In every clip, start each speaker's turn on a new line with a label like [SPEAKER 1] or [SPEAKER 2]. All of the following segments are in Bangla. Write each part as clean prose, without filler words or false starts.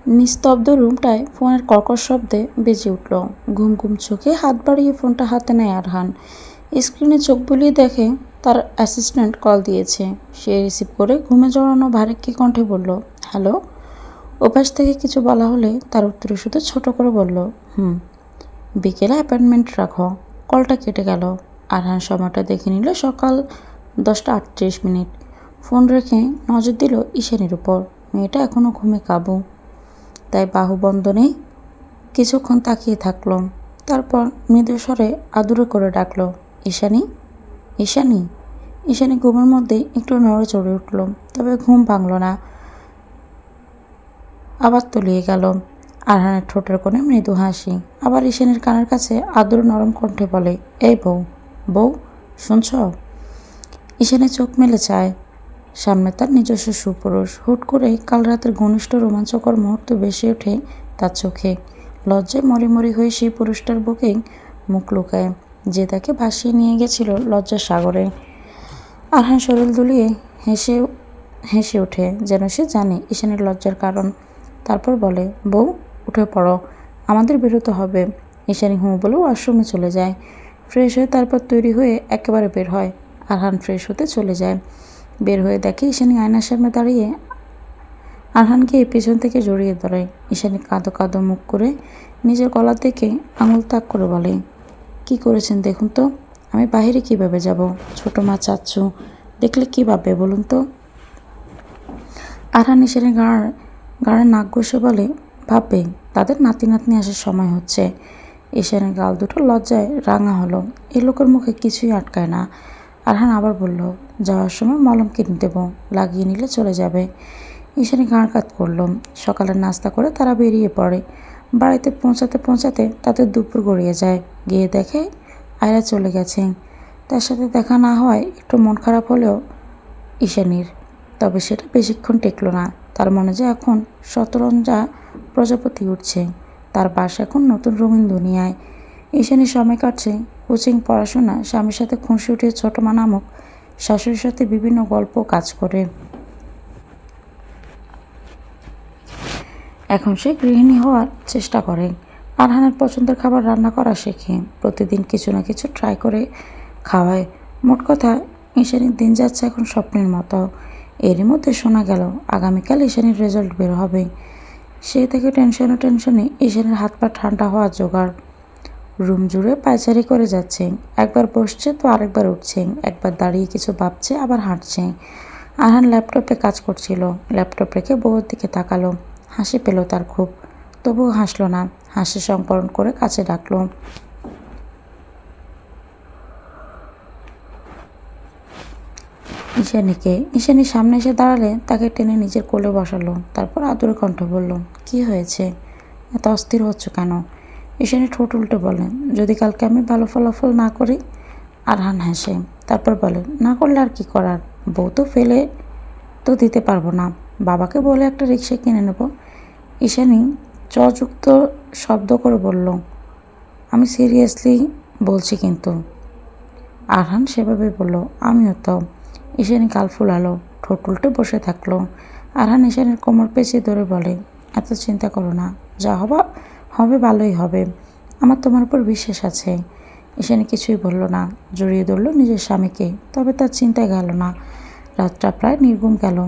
[SPEAKER 1] নিস্তব্ধ রুমটায় ফোনের কর্কশ শব্দে বেজে উঠল। ঘুম ঘুম চোখে হাত বাড়িয়ে ফোনটা হাতে নেয় আরহান। স্ক্রিনে চোখ বুলিয়ে দেখে তার অ্যাসিস্ট্যান্ট কল দিয়েছে। সে রিসিভ করে ঘুমে জড়ানো ভারেক্কি কণ্ঠে বলল, হ্যালো। ওপাশ থেকে কিছু বলা হলে তার উত্তরে শুধু ছোট করে বলল, বিকেলে অ্যাপয়েন্টমেন্ট রাখো। কলটা কেটে গেল। আরহান সময়টা দেখে নিল সকাল 10:38। ফোন রেখে নজর দিল ঈশানীর উপর। মেয়েটা এখনও ঘুমে কাবু। তাই বাহুবন্ধনে কিছুক্ষণ তাকিয়ে থাকল। তারপর মৃদু স্বরে আদুরে করে ডাকল, ঈশানী, ঈশানী। ঈশানী ঘুমের মধ্যে একটু নড়ে চড়ে উঠল, তবে ঘুম ভাঙল না। আবার তলিয়ে গেল। আরহানের ঠোঁটের কোণে মৃদু হাসি। আবার ঈশানীর কানের কাছে আদুরে নরম কণ্ঠে বলে, এই বউ, বউ, শুনছ? ঈশানী চোখ মেলে চায়। সামনে তার নিজস্ব সুপুরুষ। হুট করে কাল রাতের ঘনিষ্ঠ রোমাঞ্চকর মুহূর্ত ভেসে ওঠে তার চোখে। লজ্জায় মরি হয়ে সেই পুরুষটার বুকে মুখ লুকায়, যে তাকে ভাসিয়ে নিয়ে গেছিল লজ্জার সাগরে। আরহান শরীর দুলিয়ে হেসে ওঠে, যেন সে জানে ঈশানীর লজ্জার কারণ। তারপর বলে, বউ, উঠে পড়ো, আমাদের বেরোতে হবে। ঈশানী বলে ওয়াশরুমে চলে যায়। ফ্রেশ হয়ে তারপর তৈরি হয়ে একেবারে বের হয়। আরহান ফ্রেশ হতে চলে যায়। বের হয়ে দেখে ঈশানী আয়নার সামনে দাঁড়িয়ে। আরহানকে পেছন থেকে জড়িয়ে ধরে। ঈশানী কাঁদো কাঁদো মুখ করে নিজের গলার দিকে আঙুল তাক করে বলে, কি করেছেন দেখুন তো। আমি বাহিরে কিভাবে যাব? ছোট মা চাচ্ছু দেখলে কি ভাববে বলুন তো? আরহান ঈশানীর গাড়ে নাক ঘষে বলে, ভাববে, তাদের নাতি নাতনি আসার সময় হচ্ছে। ঈশানীর গাল দুটো লজ্জায় রাঙা হলো। এ লোকের মুখে কিছুই আটকায় না। আরহান আবার বলল, যাওয়ার সময় মলম কিনে দেবো, লাগিয়ে নিলে চলে যাবে। ঈশানী গাঁড় কাত করল। সকালের নাস্তা করে তারা বেরিয়ে পড়ে। বাড়িতে পৌঁছাতে তাদের দুপুর গড়িয়ে যায়। গিয়ে দেখে আয়রা চলে গেছে। তার সাথে দেখা না হওয়ায় একটু মন খারাপ হলেও ঈশানীর, তবে সেটা বেশিক্ষণ টেকল না। তার মনে যে এখন শতরঞ্জা প্রজাপতি উঠছে। তার বাস এখন নতুন রঙিন দুনিয়ায়। ঈশানী সময় কাটছে কোচিং, পড়াশোনা, স্বামীর সাথে খুনসুটির ছোট মা নামক, শাশুড়ির সাথে বিভিন্ন গল্প কাজ করে। এখন সে গৃহিণী হওয়ার চেষ্টা করে। আরহানের পছন্দের খাবার রান্না করা শেখে। প্রতিদিন কিছু না কিছু ট্রাই করে খাওয়ায়। মোট কথা, ঈশানীর দিন যাচ্ছে এখন স্বপ্নের মতো। এরই মধ্যে শোনা গেল আগামীকাল ঈশানীর রেজাল্ট বের হবে। সে থেকে টেনশনে ঈশানীর হাত পা ঠান্ডা হওয়ার জোগাড়। রুম জুড়ে পায়চারি করে যাচ্ছে। একবার বসছে তো আরেকবার উঠছে, একবার দাঁড়িয়ে কিছু ভাবছে, আবার হাঁটছে। আরহান ল্যাপটপে কাজ করছিল। ল্যাপটপ রেখে বউয়ের দিকে তাকালো। হাসি পেল তার খুব, তবুও হাসলো না। হাসি সংবরণ করে কাছে ডাকলো, ঈশানীকে। ঈশানী সামনে এসে দাঁড়ালে তাকে টেনে নিজের কোলে বসালো। তারপর আদুরে কণ্ঠ বলল, কি হয়েছে, এত অস্থির হচ্ছ কেন? ঈশানী ঠোঁট উল্টে বলেন, যদি কালকে আমি ভালো ফলাফল না করি। আরহান হাসে। তারপর বলে, না করলে আর কি করার, বউ তো ফেলে তো দিতে পারবো না। বাবাকে বলে একটা রিক্সা কিনে নেব। ঈশানী যুক্ত শব্দ করে বলল, আমি সিরিয়াসলি বলছি কিন্তু। আরহান সেভাবে বলল, আমিও তো। ঈশানী গাল ফুলালো, ঠোঁট উল্টে বসে থাকলো। আরহান ঈশানীর কোমর পেঁচিয়ে ধরে বলে, এত চিন্তা করো না, যা হবে ভালোই হবে। আমার তোমার উপর বিশ্বাস আছে। ঈশানী কিছুই বলল না, জড়িয়ে ধরল নিজের স্বামীকে। তবে তার চিন্তায় গেল না। রাতটা প্রায় নির্ঘুম গেল।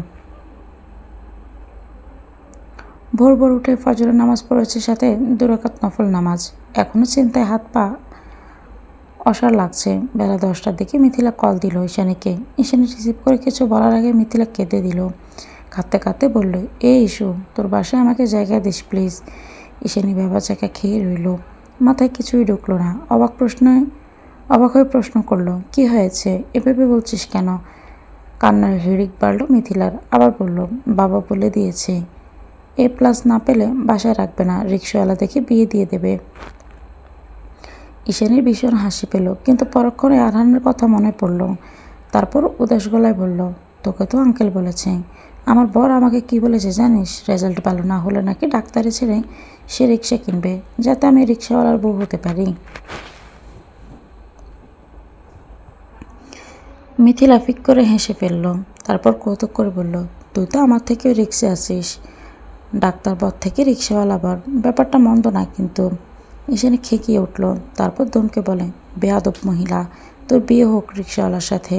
[SPEAKER 1] ভোর উঠে ফজরের নামাজ পড়েছে, সাথে 2 রাকাত নফল নামাজ। এখনও চিন্তায় হাত পা অসাড় লাগছে। বেলা 10টার দিকে মিথিলা কল দিল ঈশানীকে। ঈশানী রিসিভ করে কিছু বলার আগে মিথিলা কেঁদে দিল। কাঁদতে বলল, এই ইস্যু, তোর বাসায় আমাকে জায়গা দিস প্লিজ। ঈশানী চাকা খেয়ে রইল। মাথায় কিছুই ঢুকলো না। অবাক হয়ে প্রশ্ন করলো, কি হয়েছে, এভাবে বলছিস কেন? কান্নার হিড়িক বাড়ল মিথিলার। আবার বলল, বাবা বলে দিয়েছে A+ না পেলে বাসায় রাখবে না, রিক্সাওয়ালা দেখে বিয়ে দিয়ে দেবে। ঈশানীর ভীষণ হাসি পেল, কিন্তু পরক্ষণে আরহানের কথা মনে পড়ল। তারপর উদাস গলায় বলল, তোকে তো আঙ্কেল বলেছে। আমার বর আমাকে কি বলেছে জানিস? রেজাল্ট ভালো না হলে নাকি ডাক্তারি ছেড়ে সে রিক্সা কিনবে, যাতে আমি রিক্সাওয়ালার বউ হতে পারি। মিথিলা ফিক করে হেসে ফেলল। তারপর কৌতুক করে বলল, তুই তো আমার থেকেও রিক্সে আছিস। ডাক্তার পথ থেকে রিক্সাওয়ালা বর, ব্যাপারটা মন্দ না কিন্তু। ঈশানী খেকিয়ে উঠল, তারপর দমকে বলে, বেয়াদব মহিলা, তোর বিয়ে হোক রিক্সাওয়ালার সাথে।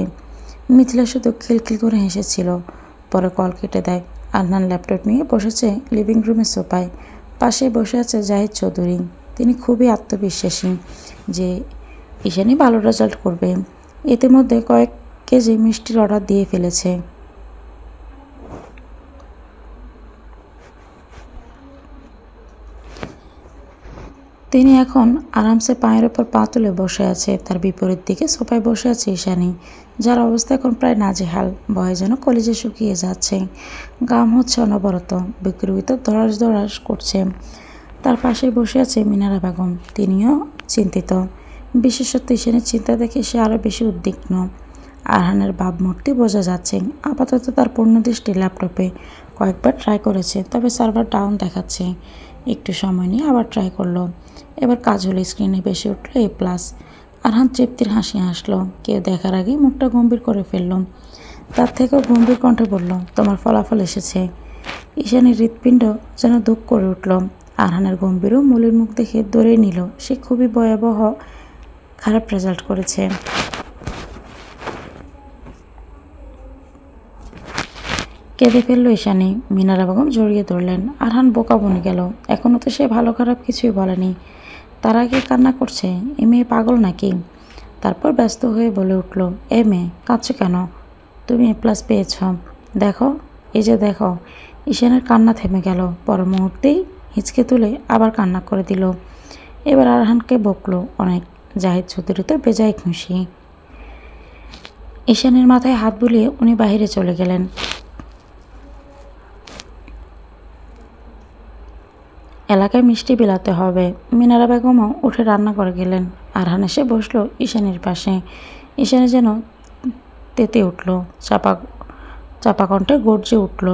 [SPEAKER 1] মিথিলা শুধু খিলখিল করে হেসেছিল, পরে কল কেটে দেয়। আদনান ল্যাপটপ নিয়ে বসেছে লিভিং রুমের সোফায়, পাশে বসে আছে জাহিদ চৌধুরী। তিনি খুবই আত্মবিশ্বাসী যে ঈশানী ভালো রেজাল্ট করবে। ইতিমধ্যে কয়েক কেজি মিষ্টির অর্ডার দিয়ে ফেলেছে। তিনি এখন আরামসে পায়ের ওপর পা তুলে বসে আছে। তার বিপরীত দিকে সোফায় বসে আছে ঈশানী, যার অবস্থা এখন প্রায় নাজেহাল। ভয়ে যেন কলিজে শুকিয়ে যাচ্ছে, গাম হচ্ছে অনবরত, বুকের ভিতর দরাস দরাস করছে। তার পাশে বসে আছে মিনারা বেগম, তিনিও চিন্তিত। বিশেষত ঈশানীর চিন্তা দেখে সে আরও বেশি উদ্বিগ্ন। আরহানের ভাবমূর্তি বোঝা যাচ্ছে। আপাতত তার পূর্ণ দৃষ্টি ল্যাপটপে। কয়েকবার ট্রাই করেছে, তবে সার্ভার ডাউন দেখাচ্ছে। একটু সময় নিয়ে আবার ট্রাই করলো। এবার কাজ হলো, স্ক্রিনে বেশি উঠলো A+। আরহান তৃপ্তির হাসি হাসলো। কেউ দেখার আগেই মুখটা গম্ভীর করে ফেলল। তার থেকেও গম্ভীর কণ্ঠে বলল, তোমার ফলাফল এসেছে। ঈশানীর হৃৎপিণ্ড যেন দুঃখ করে উঠল। আরহানের গম্ভীর ও মলির মুখ দেখে ধরে নিল সে খুবই ভয়াবহ খারাপ রেজাল্ট করেছে। কেঁদে ফেলল ঈশানী। মিনারা বেগম জড়িয়ে ধরলেন। আরহান বোকা বনে গেল। এখনও তো সে ভালো খারাপ কিছুই বলেনি, তার আগে কান্না করছে। এ মেয়ে পাগল নাকি? তারপর ব্যস্ত হয়ে বলে উঠল, এ মেয়ে, কাঁদছো কেন? তুমি A+ পেয়েছ, দেখো, এই যে দেখো। ঈশানের কান্না থেমে গেল। পর মুহূর্তেই হিচকে তুলে আবার কান্না করে দিল। এবার আরহানকে বকলো অনেক। জাহিদ চৌধুরী তো বেজায় খুশি। ঈশানের মাথায় হাত বুলিয়ে উনি বাহিরে চলে গেলেন। এলাকায় মিষ্টি বিলাতে হবে। মিনারা বেগমও উঠে রান্না করে গেলেন। আরহান এসে বসলো ঈশানীর পাশে। ঈশানী যেন তেতে উঠল, চাপা কণ্ঠে গর্জে উঠল,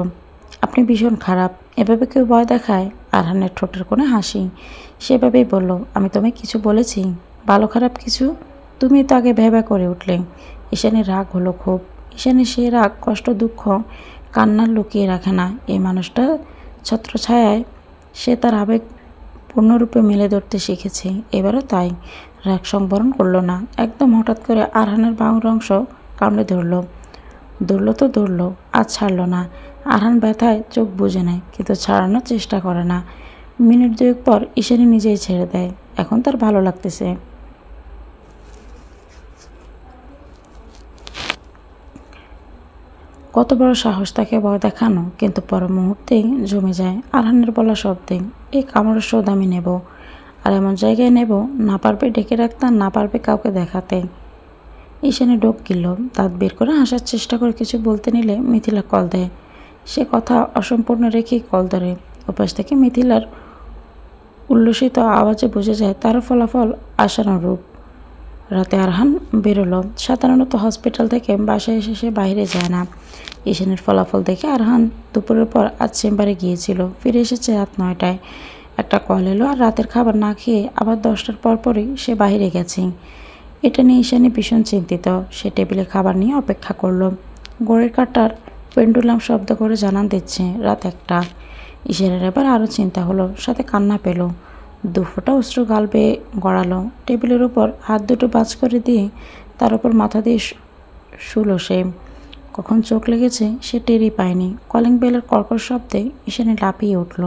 [SPEAKER 1] আপনি ভীষণ খারাপ। এভাবে কেউ ভয় দেখায়? আরহানের ঠোঁটের কোণে হাসি। সেভাবেই বলল, আমি তোমায় কিছু বলেছি ভালো খারাপ কিছু? তুমি তো আগে ভেবে করে উঠলে। ঈশানীর রাগ হলো খুব। ঈশানী সে রাগ, কষ্ট, দুঃখ, কান্নার লুকিয়ে রাখে না। এই মানুষটা ছত্রছায়ায় সে তার আবেগ পূর্ণরূপে মেলে ধরতে শিখেছে। এবারও তাই। রাগ সংবরণ করল না। একদম হঠাৎ করে আরহানের বাহুর অংশ কামড়ে ধরল। তো ধরল, আজ ছাড়ল না। আরহান ব্যথায় চোখ বুজে নেয়, কিন্তু ছাড়ানোর চেষ্টা করে না। মিনিট দুয়েক পর ঈশানী নিজেই ছেড়ে দেয়। এখন তার ভালো লাগতেছে। কত বড় সাহস তাকে ভয় দেখানো! কিন্তু পর মুহূর্তেই জমে যায় আরহানের বলা শব্দে, এই কামড়ের শোধ আমি নেব। আর এমন জায়গায় নেব, না পারবে ডেকে রাখতে, না পারবে কাউকে দেখাতে। ঈশানী ডোক গিলল, দাঁত বের করে হাসার চেষ্টা করে কিছু বলতে নিলে মিথিলা কল দেয়। সে কথা অসম্পূর্ণ রেখেই কল ধরে। ওপাশ থেকে মিথিলার উল্লসিত আওয়াজে বোঝা যায় তারও ফলাফল আশানুরূপ। রাতে আরহান বেরোলো। সাধারণত হসপিটাল থেকে বাসায় এসে সে বাইরে যায় না। ঈশানীর ফলাফল দেখে আরহান দুপুরের পর আজ চেম্বারে গিয়েছিল। ফিরে এসেছে রাত 9টায়। একটা কল এলো, আর রাতের খাবার না খেয়ে আবার 10টার পরপরই সে বাইরে গেছে। এটা নিয়ে ঈশানী ভীষণ চিন্তিত। সে টেবিলে খাবার নিয়ে অপেক্ষা করলো। ঘড়ির কাঁটার পেন্ডুলাম শব্দ করে জানান দিচ্ছে রাত 1টা। ঈশানীর এবার আরও চিন্তা হলো, সাথে কান্না পেল। দুফোঁটা অশ্রু গাল বেয়ে গড়ালো। টেবিলের উপর হাত দুটো বাজ করে দিয়ে তার উপর মাথা দিয়ে শুলো সে। কখন চোখ লেগেছে সে টেরই পায়নি। কলিং বেলের কর্কর শব্দে ঈশানী লাফিয়ে উঠল।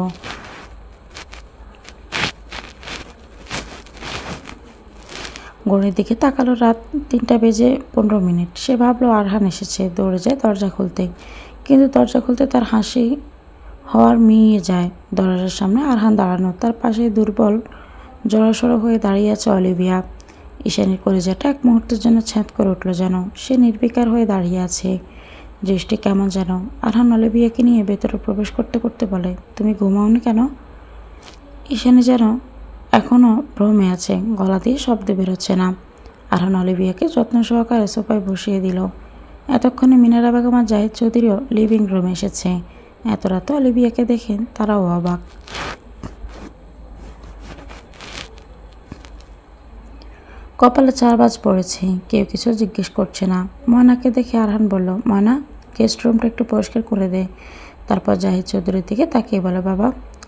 [SPEAKER 1] ঘড়ির দিকে তাকালো, রাত 3:15। সে ভাবলো আরহান এসেছে, দৌড়ে যায় দরজা খুলতে। কিন্তু দরজা খুলতে তার হাসি হওয়ার মিইয়ে যায়। দরজার সামনে আরহান দাঁড়ানো, তার পাশে দুর্বল জড়সড় হয়ে দাঁড়িয়ে আছে অলিভিয়া। ঈশানীর কলিজাটা এক মুহূর্তের জন্য ছ্যাঁত করে উঠল যেন। সে নির্বিকার হয়ে দাঁড়িয়ে আছে, দৃষ্টি কেমন যেন। আরহান অলিভিয়াকে নিয়ে ভেতরে প্রবেশ করতে করতে বলে, তুমি ঘুমাওনি কেন? ঈশানী যেন এখনও ভ্রমে আছে, গলা দিয়ে শব্দ বেরোচ্ছে না। আরহান অলিভিয়াকে যত্ন সহকারে সোফায় বসিয়ে দিল। এতক্ষণে মিনারা বেগম আর জাহিদ চৌধুরীও লিভিং রুমে এসেছে। এত রাতে অলিভিয়াকে দেখে তারাও অবাক। কপালে 4 বাজ পড়েছে। কেউ কিছু জিজ্ঞেস করছে না। ময়নাকে দেখে আরহান বলল, ময়না, গেস্ট রুমটা একটু পরিষ্কার করে দে। তারপর জাহিদ চৌধুরীর দিকে তাকিয়ে বলে, বাবা,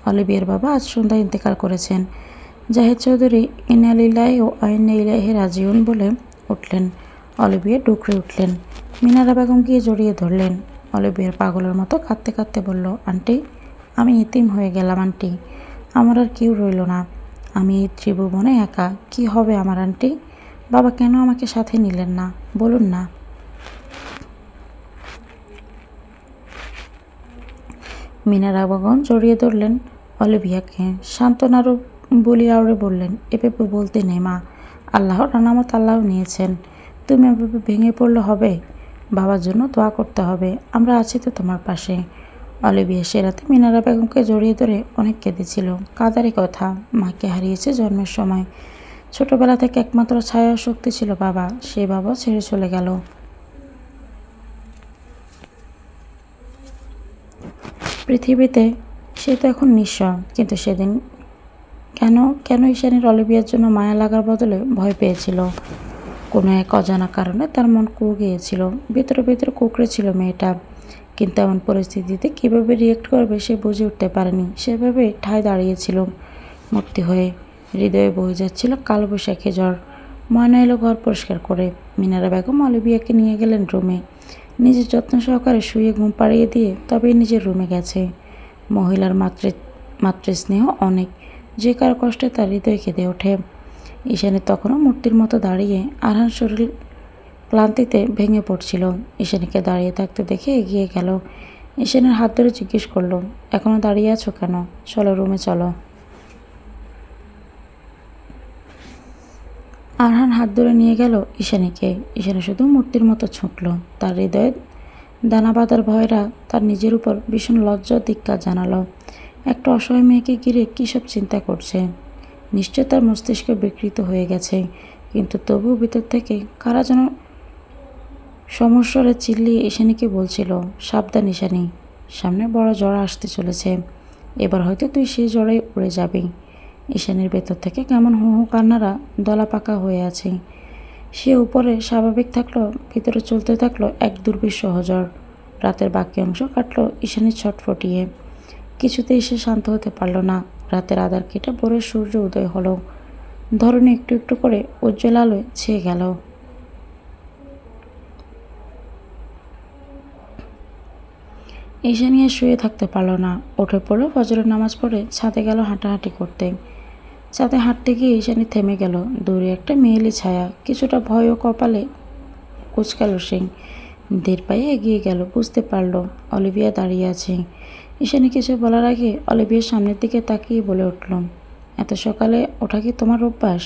[SPEAKER 1] অলিভিয়ার বাবা আজ সন্ধ্যায় ইন্তেকাল করেছেন। জাহিদ চৌধুরী ইন্না লিল্লাহি ওয়া ইন্না ইলাইহি রাজিউন বলে উঠলেন। অলিভিয়া ডুকরে উঠলেন। মিনারা বেগম গিয়ে জড়িয়ে ধরলেন। অলিভিয়ার পাগলের মতো কাঁদতে কাঁদতে বলল, আন্টি, আমি এতিম হয়ে গেলাম আন্টি, আমার আর কেউ রইল না, আমি এই ত্রিভুবনে একা, কি হবে আমার আন্টি? বাবা কেন আমাকে সাথে নিলেন না, বলুন না। মিনারা বেগম জড়িয়ে ধরলেন অলিভিয়াকে, সান্ত্বনারও বলি আউড়ে বললেন, এভাবে বলতে নেই মা, আল্লাহর নামত আল্লাহ নিয়েছেন, তুমি এভাবে ভেঙে পড়লে হবে? বাবার জন্য দোয়া করতে হবে, আমরা আছি তো তোমার পাশে। অলিভিয়া সে রাতে মিনারা বেগমকে জড়িয়ে ধরে অনেক কেঁদেছিল। কাদারই কথা, মাকে হারিয়েছে জন্মের সময়। ছোটবেলা থেকে একমাত্র ছায়া শক্তি ছিল বাবা, সে বাবা ছেড়ে চলে গেল। পৃথিবীতে সে তো এখন নিঃস্ব, কিন্তু সেদিন কেন কেন ঈশানীর অলিভিয়ার জন্য মায়া লাগার বদলে ভয় পেয়েছিল। কোনো এক অজানা কারণে তার মন কুঁড়ে গিয়েছিল, ভিতরে ভিতরে কুঁকড়ে ছিল মেয়েটা। কিন্তু এমন পরিস্থিতিতে কীভাবে রিয়েক্ট করবে সে বুঝে উঠতে পারেনি। সেভাবে ঠায় দাঁড়িয়েছিল মূর্তি হয়ে। হৃদয়ে বয়ে যাচ্ছিল কালবৈশাখী ঝড়। ময়না এলো ঘর পরিষ্কার করে। মিনারা বেগম অলিভিয়াকে নিয়ে গেলেন রুমে। নিজের যত্ন সহকারে শুয়ে ঘুম পাড়িয়ে দিয়ে তবেই নিজের রুমে গেছে। মহিলার মাতৃস্নেহ অনেক, যে কারো কষ্টে তার হৃদয় কেঁদে ওঠে। ঈশানী তখনও মূর্তির মতো দাঁড়িয়ে। আরহান শরীর ক্লান্তিতে ভেঙে পড়ছিল। ঈশানীকে দাঁড়িয়ে থাকতে দেখে এগিয়ে গেল। ঈশানীর হাত ধরে জিজ্ঞেস করলো, এখনো দাঁড়িয়ে আছো কেন? চলো রুমে চলো। আরহান হাত ধরে নিয়ে গেল ঈশানীকে। ঈশানী শুধু মূর্তির মতো ছুটল। তার হৃদয়ে দানা বাঁধার ভয়রা তার নিজের উপর ভীষণ লজ্জা ধিক্কার জানালো। একটা অসহায় মেয়েকে ঘিরে কী সব চিন্তা করছে। নিশ্চয় তার মস্তিষ্ক বিকৃত হয়ে গেছে, কিন্তু তবুও ভিতর থেকে কারা যেন সমস্বরে চিল্লিয়ে ঈশানীকে বলছিল, সাবধান ঈশানী, সামনে বড় ঝড় আসতে চলেছে, এবার হয়তো তুই সেই ঝড়ে উড়ে যাবি। ঈশানীর ভেতর থেকে কেমন হু হু কান্নারা দলা পাকা হয়ে আছে। সে উপরে স্বাভাবিক থাকলো, ভিতরে চলতে থাকলো এক দুর্বিষহ ঝড়। রাতের বাকি অংশ কাটলো ঈশানী ছটফটিয়ে। কিছুতেই সে শান্ত হতে পারল না। রাতের আধার কেটে ভোরের সূর্য উদয় হলো। ধরনী একটু একটু করে উজ্জ্বল আলোয় ছেয়ে গেল। ঈশানী আর শুয়ে থাকতে পারল না। উঠে পড়লো, ফজরের নামাজ পড়ে ছাদে গেল হাঁটাহাঁটি করতে। ছাদে হাঁটতে গিয়ে ঈশানী থেমে গেল। দূরে একটা মেয়েলি ছায়া, কিছুটা ভয় ও কপালে কুচকাল সে। ধীর পায়ে এগিয়ে গেল। বুঝতে পারল অলিভিয়া দাঁড়িয়ে আছে। ঈশানী কিছু বলার আগে অলিভিয়ার সামনের দিকে তাকিয়ে বলে উঠল, এত সকালে ওঠা কি তোমার অভ্যাস,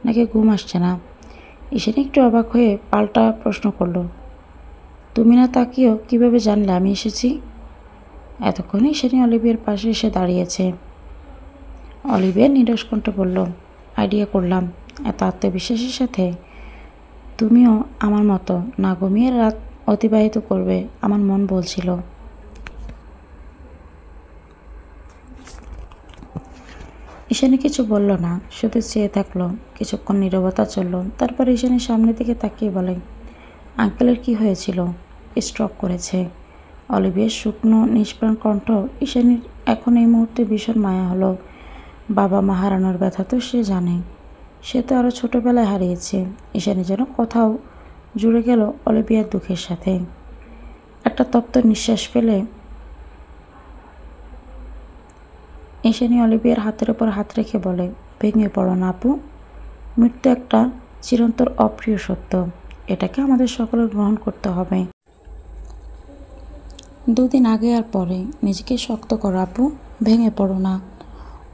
[SPEAKER 1] নাকি ঘুম আসছে না? ঈশানী একটু অবাক হয়ে পাল্টা প্রশ্ন করল, তুমি না তাকিয়েও কীভাবে জানলে আমি এসেছি? এতক্ষণে ঈশানী অলিভিয়ার পাশে এসে দাঁড়িয়েছে। অলিভিয়া নিরস কণ্ঠে বলল, আইডিয়া করলাম, এত আত্মবিশ্বাসের সাথে তুমিও আমার মতো না ঘুমিয়ে রাত অতিবাহিত করবে, আমার মন বলছিল। ঈশানী কিছু বলল না, শুধু চেয়ে থাকলো। কিছুক্ষণ নীরবতা চলল। তারপর ঈশানীর সামনের দিকে তাকিয়ে বলে, আঙ্কেলের কি হয়েছিল? স্ট্রোক করেছে। অলিভিয়ার শুকনো নিষ্প্রাণ কণ্ঠ। ঈশানীর এখন এই মুহূর্তে ভীষণ মায়া হলো। বাবা মা হারানোর ব্যথা তো সে জানে, সে তো আরও ছোটোবেলায় হারিয়েছে। ঈশানী যেন কোথাও জুড়ে গেল অলিভিয়ার দুঃখের সাথে। একটা তপ্ত নিঃশ্বাস ফেলে ঈশানী অলিভিয়ার হাতের ওপর হাত রেখে বলে, ভেঙে পড়ো না আপু, মৃত্যু একটা চিরন্তর অপ্রিয় সত্য, এটাকে আমাদের সকলের গ্রহণ করতে হবে। দুদিন আগে আর পরে নিজেকে শক্ত করো আপু, ভেঙে পড়ো না।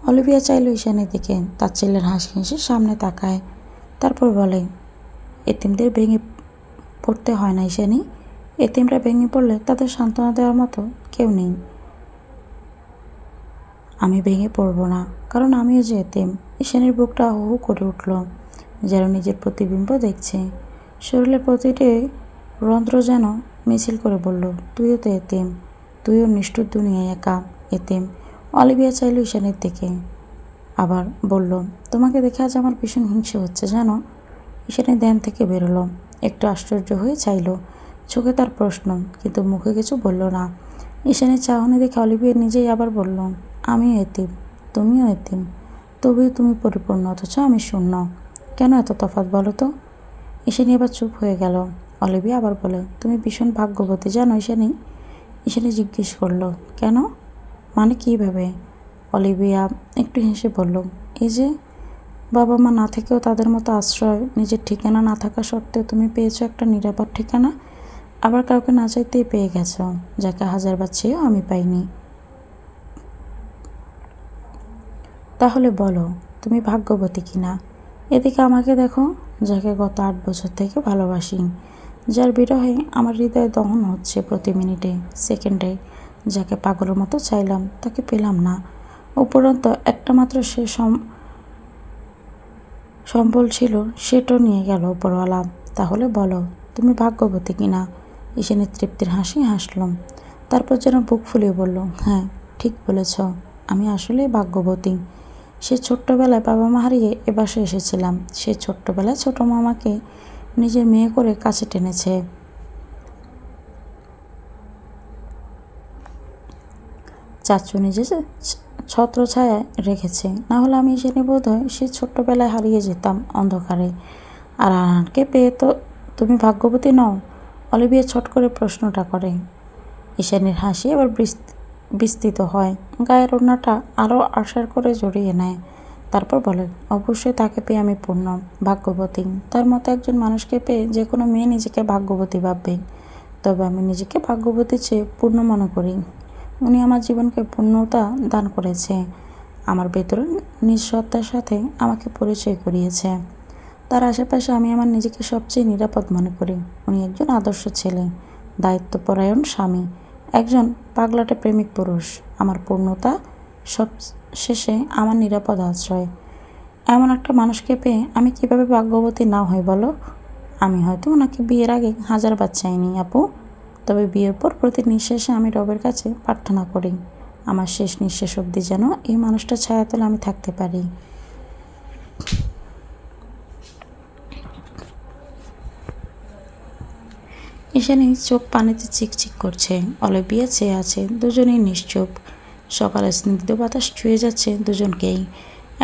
[SPEAKER 1] অলিভিয়া চাইল ঈশানীর দিকে। তার ছেলের হাসি হেসে সামনে তাকায়। তারপর বলে, এতিমদের ভেঙে পড়তে হয় না ঈশানী, এতিমরা ভেঙে পড়লে তাদের সান্ত্বনা দেওয়ার মতো কেউ নেই। আমি ভেঙে পড়ব না, কারণ আমিও যে এতিম। ঈশানীর বুকটা হু হু করে উঠল, যেন নিজের প্রতিবিম্ব দেখছে। শরীরের প্রতিটি রন্ধ্র যেন মিছিল করে বলল, তুইও তো এতিম, তুইও নিষ্ঠুর দুনিয়ায় একা এতিম। অলিভিয়া চাইল ঈশানীর দিকে, আবার বলল, তোমাকে দেখে আজ আমার ভীষণ হিংসে হচ্ছে জানো। ঈশানী ধ্যান থেকে বেরোলো। একটু আশ্চর্য হয়ে চাইল, চোখে তার প্রশ্ন, কিন্তু মুখে কিছু বলল না। ঈশানের চাহনি দেখে অলিভিয়া নিজেই আবার বলল, আমিও এতিম, তুমিও এতিম, তবুও তুমি পরিপূর্ণ, অথচ আমি শূন্য। কেন এত তফাৎ বলো তো? ঈশানী এবার চুপ হয়ে গেল। অলিভিয়া আবার বলে, তুমি ভীষণ ভাগ্যবতী জানো ঈশানী? ঈশানী জিজ্ঞেস করলো, কেন? মানে কীভাবে? অলিভিয়া একটু হেসে বলল, এই যে বাবা মা না থেকেও তাদের মতো আশ্রয়, নিজের ঠিকানা না থাকা সত্ত্বেও তুমি পেয়েছো একটা নিরাপদ ঠিকানা। আবার কাউকে না চাইতেই পেয়ে গেছো, যাকে হাজারবার চেয়েও আমি পাইনি। তাহলে বলো তুমি ভাগ্যবতী কিনা? এদিকে আমাকে দেখো, যাকে গত 8 বছর থেকে ভালোবাসি, যার বিরহে আমার হৃদয় দহন হচ্ছে প্রতি মিনিটে সেকেন্ডে, যাকে পাগলের মতো চাইলাম তাকে পেলাম না, উপরন্তু একটা মাত্র সে সম্বল ছিল সেটাও নিয়ে গেল উপরওয়ালা। তাহলে বলো তুমি ভাগ্যবতী কিনা? ঈশানের তৃপ্তির হাসি হাসলাম, তারপর যেন বুক ফুলিয়ে বলল, হ্যাঁ ঠিক বলেছ, আমি আসলেই ভাগ্যবতী। সে ছোট্টবেলায় বাবা মা হারিয়ে এ বাসায় এসেছিলাম। সে ছোট্টবেলায় ছোট মামাকে নিজের মেয়ে করে কাছে টেনেছে। চাচু নিজে ছত্রছায়ায় রেখেছে, না হলে আমি জেনে বোধ হয় সে ছোট্টবেলায় হারিয়ে যেতাম অন্ধকারে। আর আনকে পেয়ে তো তুমি ভাগ্যবতী নও? অলিভিয়া ছট করে প্রশ্নটা করে। ঈশানীর হাসি এবার বিস্তৃত হয়, গায়ের ওড়নাটা আরও আশার করে জড়িয়ে নেয়। তারপর বলে, অবশ্যই তাকে পেয়ে আমি পূর্ণ, ভাগ্যবতী। তার মতো একজন মানুষকে পেয়ে যে কোনো মেয়ে নিজেকে ভাগ্যবতী ভাববে, তবে আমি নিজেকে ভাগ্যবতী চেয়ে পূর্ণ মনে করি। উনি আমার জীবনকে পূর্ণতা দান করেছে, আমার ভেতরে নিঃসত্তার সাথে আমাকে পরিচয় করিয়েছে। তার আশেপাশে আমি আমার নিজেকে সবচেয়ে নিরাপদ মনে করি। উনি একজন আদর্শ ছেলে, দায়িত্বপরায়ণ স্বামী, একজন পাগলাটে প্রেমিক পুরুষ। আমার পূর্ণতা সব শেষে আমার নিরাপদ আশ্রয়। এমন একটা মানুষকে পেয়ে আমি কিভাবে ভাগ্যবতী না হই বলো? আমি হয়তো ওনাকে বিয়ের আগে 1000বার চাইনি আপু, তবে বিয়ের পর প্রতি নিঃশ্বাসে আমি রবের কাছে প্রার্থনা করি আমার শেষ নিঃশ্বাস অবধি যেন এই মানুষটার ছায়াতলে আমি থাকতে পারি। ঈশানী চোখ পানিতে চিকচিক করছে, অলিভিয়া চেয়ে আছে, দুজনেই নিশ্চুপ। সকালে স্নিগ্ধ বাতাস ছুঁয়ে যাচ্ছে দুজনকেই।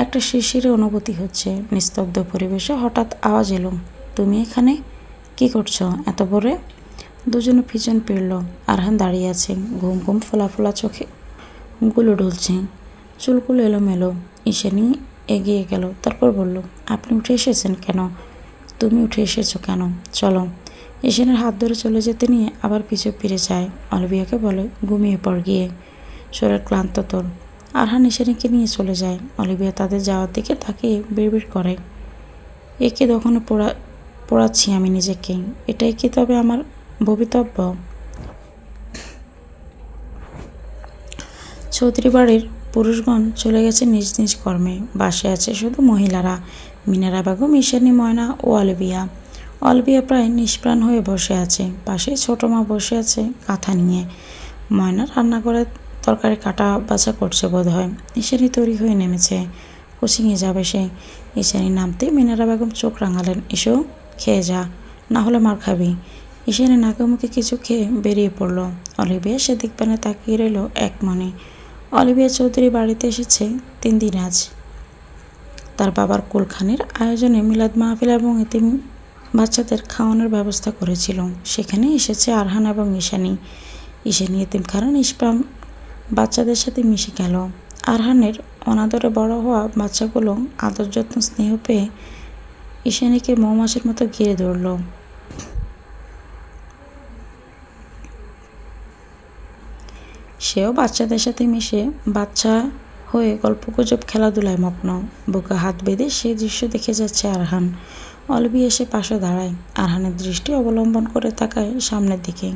[SPEAKER 1] একটা শিরশিরে অনুভূতি হচ্ছে। নিস্তব্ধ পরিবেশে হঠাৎ আওয়াজ এলো, তুমি এখানে কি করছো এত ভোরে? দুজনে পিছন ফিরল। আরহান দাঁড়িয়ে আছে, ঘুম ঘুম ফোলা ফোলা চোখে গুলো ঢুলছে, চুলগুলো এলোমেলো। ঈশানী এগিয়ে গেল, তারপর বলল, আপনি উঠে এসেছেন কেন? তুমি উঠে এসেছো কেন? চলো। ঈশানের হাত ধরে চলে যেতে নিয়ে আবার পিছু ফিরে যায়। অলিভিয়াকে বলে, ঘুমিয়ে পড় গিয়ে, শরীর ক্লান্ত তোর। আরহান ঈশানীকে নিয়ে চলে যায়। অলিভিয়া তাদের যাওয়ার দিকে তাকিয়ে বিড়বিড় করে, একে দখনে পড়াচ্ছি আমি নিজেকে, এটাই কি তবে আমার ভবিতব্য? চৌধুরী বাড়ির পুরুষগণ চলে গেছে নিজ নিজ কর্মে, বাসে আছে শুধু মহিলারা, মিনারা বেগম, ঈশানী, ময়না ও অলিভিয়া। অলিভিয়া প্রায় নিষ্প্রাণ হয়ে বসে আছে, পাশেই ছোট মা বসে আছে কাঁথা নিয়ে। ময়না রান্নাঘরে তরকারি কাটা বাছা করছে বোধ হয়। ঈশানী তৈরি হয়ে নেমেছে, কোচিংয়ে যাবে সে। ঈশানী নামতে মিনারা বেগম চোখ রাঙালেন, এসো খেয়ে যা, না হলে মার খাবি। ঈশানী নাকে মুখে কিছু খেয়ে বেরিয়ে পড়ল। অলিভিয়া সেদিক পানে তাকিয়ে রইল এক মনে। অলিভিয়া চৌধুরী বাড়িতে এসেছে 3 দিন আজ। তার বাবার কুলখানির আয়োজনে মিলাদ মাহফিল এবং এতিম বাচ্চাদের খাওয়ানোর ব্যবস্থা করেছিল। সেখানে এসেছে আরহান এবং ঈশানী। ঈশানী এতিমখানা নিষ্প্রাণ বাচ্চাদের সাথে মিশে গেল। আরহানের অনাদরে বড় হওয়া বাচ্চাগুলো আদর যত্ন স্নেহ পেয়ে ঈশানীকে মৌমাছির মতো ঘিরে ধরল। সেও বাচ্চাদের সাথে মিশে বাচ্চা হয়ে গল্পগুজব খেলাধুলায় মগ্ন। বুকে হাত বেঁধে সে দৃশ্য দেখে যাচ্ছে আরহান। অলিভিয়া এসে পাশে দাঁড়ায়, আরহানের দৃষ্টি অবলম্বন করে তাকায় সামনের দিকে।